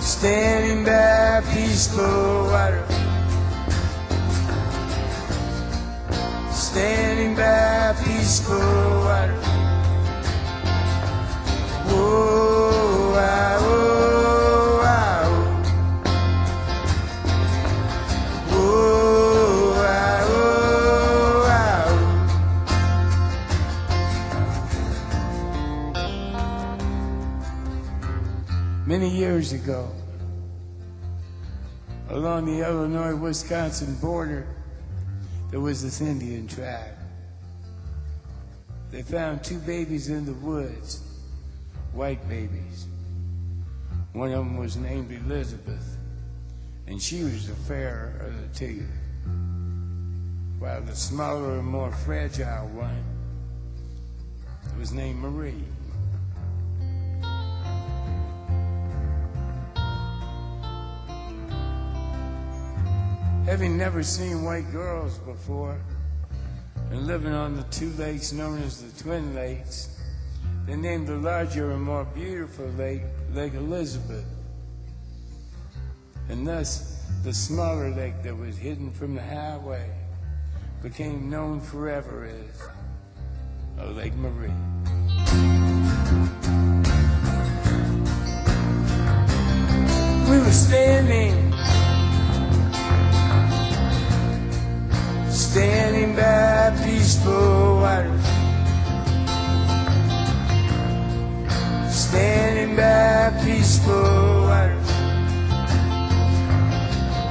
Standing by peaceful water, standing by peaceful water. Whoa, ah, whoa, ah, whoa, ah, whoa, ah. Many years ago, along the Illinois-Wisconsin border, there was this Indian tribe. They found two babies in the woods, white babies. One of them was named Elizabeth, and she was the fairer of the two, while the smaller and more fragile one was named Marie. Having never seen white girls before, and living on the two lakes known as the Twin Lakes, they named the larger and more beautiful lake, Lake Elizabeth. And thus, the smaller lake that was hidden from the highway became known forever as Lake Marie. We were standing by peaceful water, standing by peaceful water.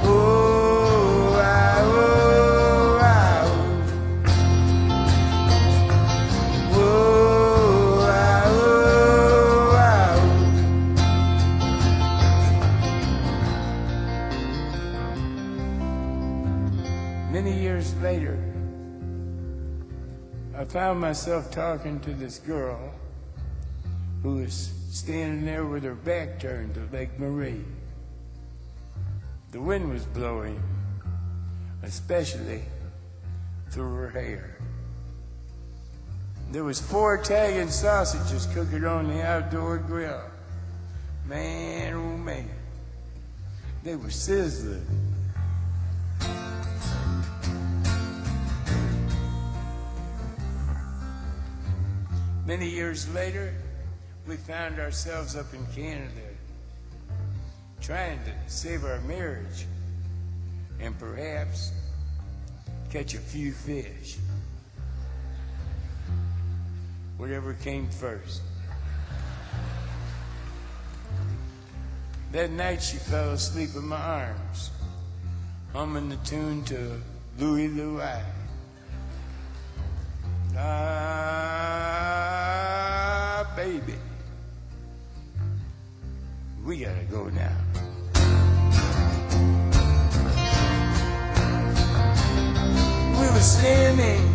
Oh, ah, oh, ah, oh, ah, oh, ah. Many years later, I found myself talking to this girl who was standing there with her back turned to Lake Marie. The wind was blowing, especially through her hair. There was 4 Italian sausages cooking on the outdoor grill. Man, oh man, they were sizzling. Many years later, we found ourselves up in Canada, trying to save our marriage and perhaps catch a few fish. Whatever came first. That night she fell asleep in my arms, humming the tune to Louie Louie. Ah, baby, we gotta go now. We were standing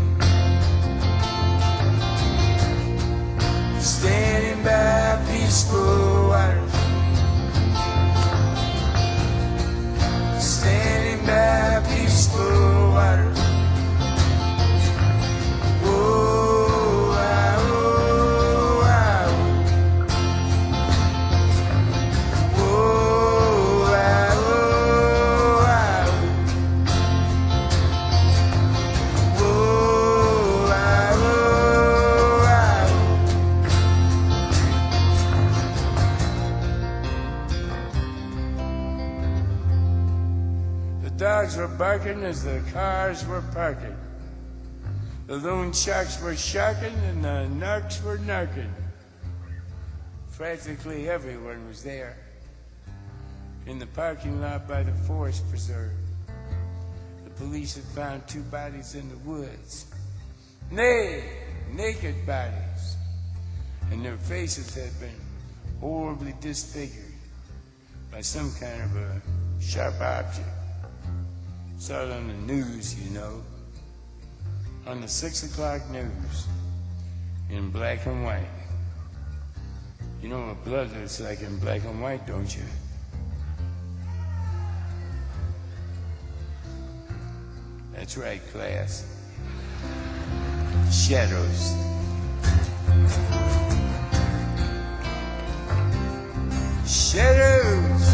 by peaceful water, standing by peaceful water. Oh, ah, oh, ah, oh, ah, oh, ah, oh, ah, dogs were barking as the cars were parking. The loon sharks were sharking and the narcs were narking. Practically everyone was there. In the parking lot by the forest preserve, the police had found 2 bodies in the woods. Nay, naked bodies. And their faces had been horribly disfigured by some kind of a sharp object. Saw it on the news, you know, on the 6 o'clock news, in black and white. You know what blood looks like in black and white, don't you? That's right, class. Shadows. Shadows!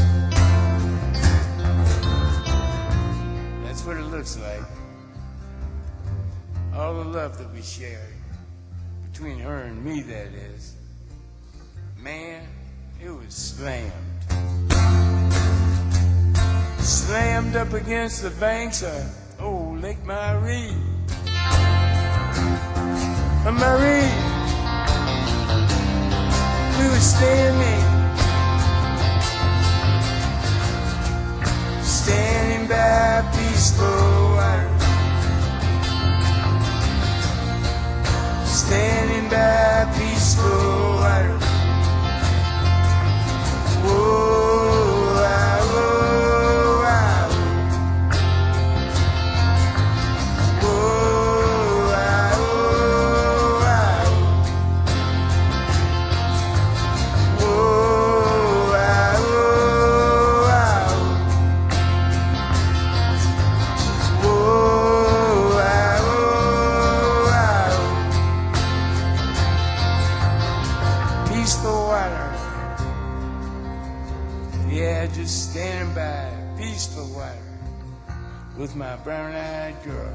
That's what it looks like. All the love that we shared, between her and me, that is. Man, it was slammed. Slammed up against the banks of old Lake Marie. Marie, we were standing by peaceful water, standing by peaceful water. Whoa, ah, whoa, ah. Whoa, ah, whoa, ah. Whoa, ah, whoa, ah. Whoa, ah, whoa, ah. Peaceful water. Yeah, just standing by peaceful water with my brown-eyed girl.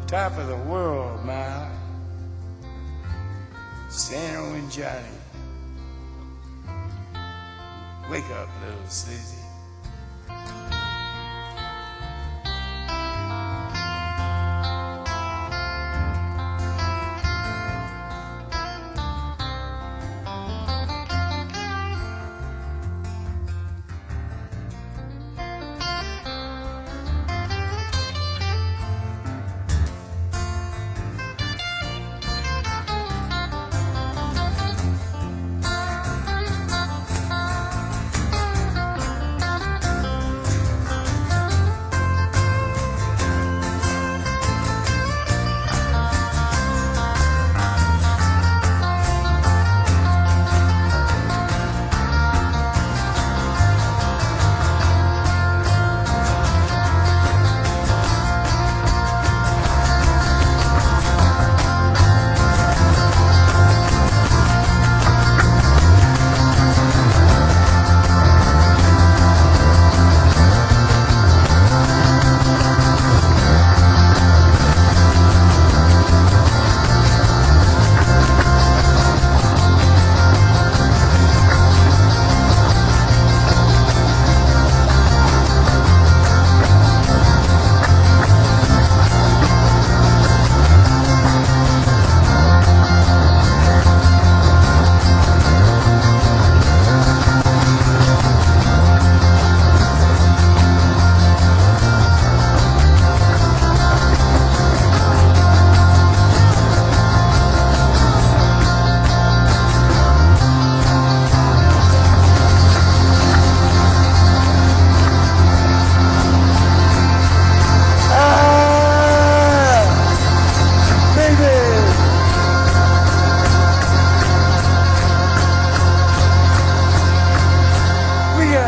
Top of the world, Ma. Santa and Johnny. Wake up, little Slizzy.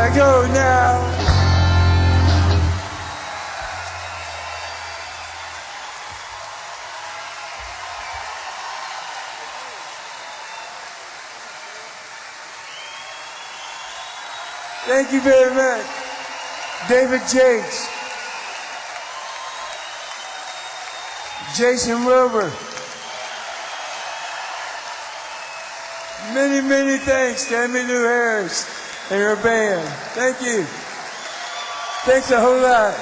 I go now. Thank you very much. David Jakes. Jason Wilbur. Many, many thanks to Emmylou Harris and her band. Thank you. Thanks a whole lot.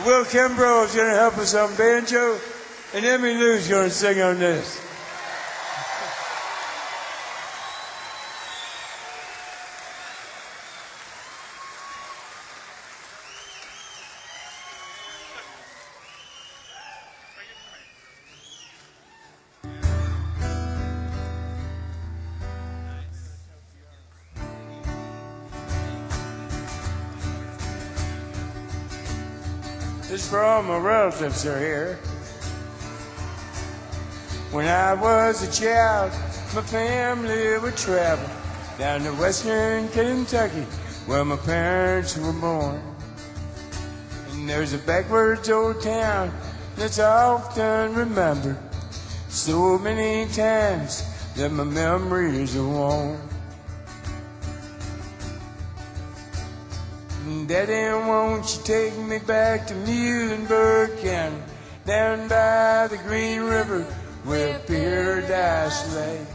Will Kimbrough is going to help us on banjo, and Emmylou is going to sing on this. This is for all my relatives who are here. When I was a child, my family would travel down to western Kentucky, where my parents were born. And there's a backwards old town that's often remembered so many times that my memories are worn. Daddy, won't you take me back to Muhlenberg County, down by the Green River where Paradise lay?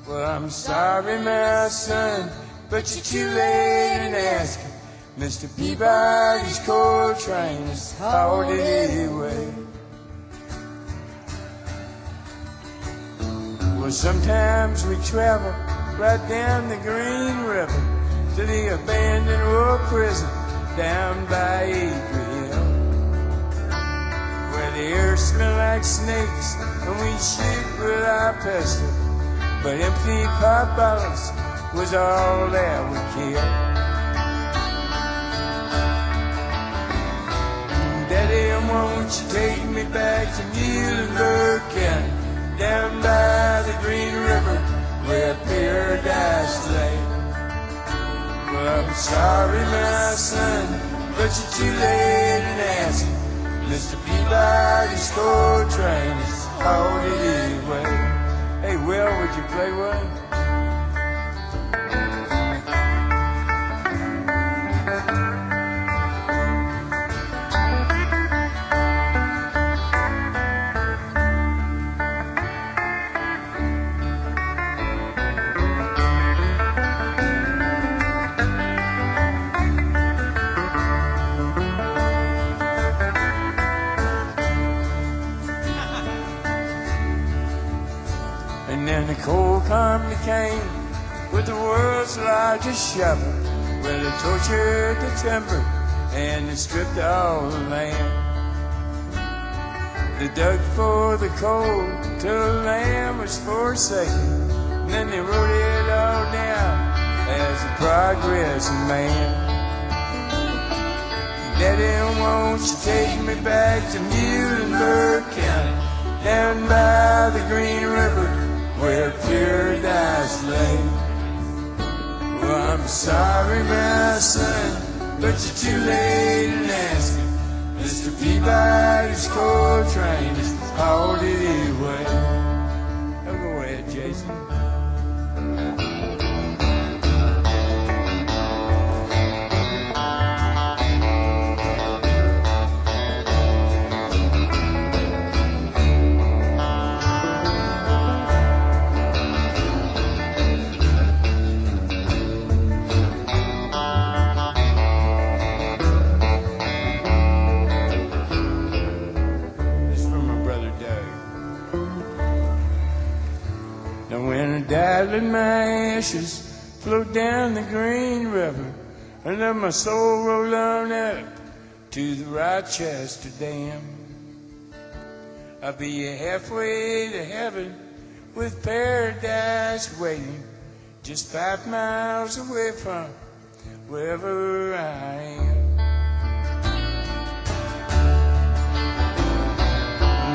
Well, I'm sorry, my son, but you're too late in asking. Mr. Peabody's coal train is hauled it away. Well, sometimes we travel right down the Green River to the abandoned war prison down by Acre Hill, where the air smelled like snakes and we shoot with our pistol, but empty pop bottles was all that we killed. Daddy, won't you take me back to Muhlenberg County, down by the Green River where Paradise lay? Well, I'm sorry, my son, but you're too late in asking. Mr. Peabody's coal train is hauled it away. Hey, Will, would you play one? And then the coal company came with the world's largest shovel, where they tortured the timber and they stripped all the land. They dug for the coal till the land was forsaken, and then they wrote it all down as the progress of man. Daddy, won't you take me back to Muhlenberg County, down by the Green River where Paradise lay? Well, I'm sorry, my son, but you're too late in asking. Mr. Peabody's coal train is hauled it away. Oh, go ahead, Jason. Let my ashes float down the Green River, and let my soul roll on up to the Rochester Dam. I'll be halfway to heaven with Paradise waiting, just 5 miles away from wherever I am.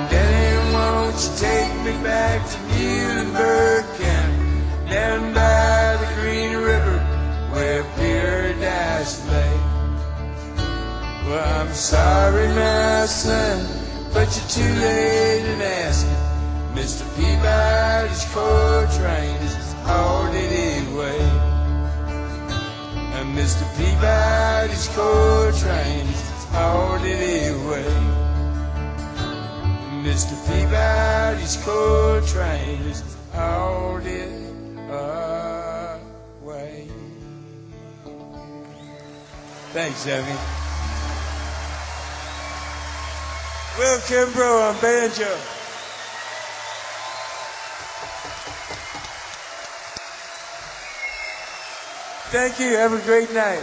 Daddy, won't you take me back to Muhlenberg County, down by the Green River where paradise lay? Well, I'm sorry, my son, but you're too late in asking. Mr. Peabody's coal train is already away. And Mr. Peabody's coal train is already away. Mr. Peabody's coal train is already away. Thanks, Emmy. Will Kimbrough on banjo. Thank you. Have a great night.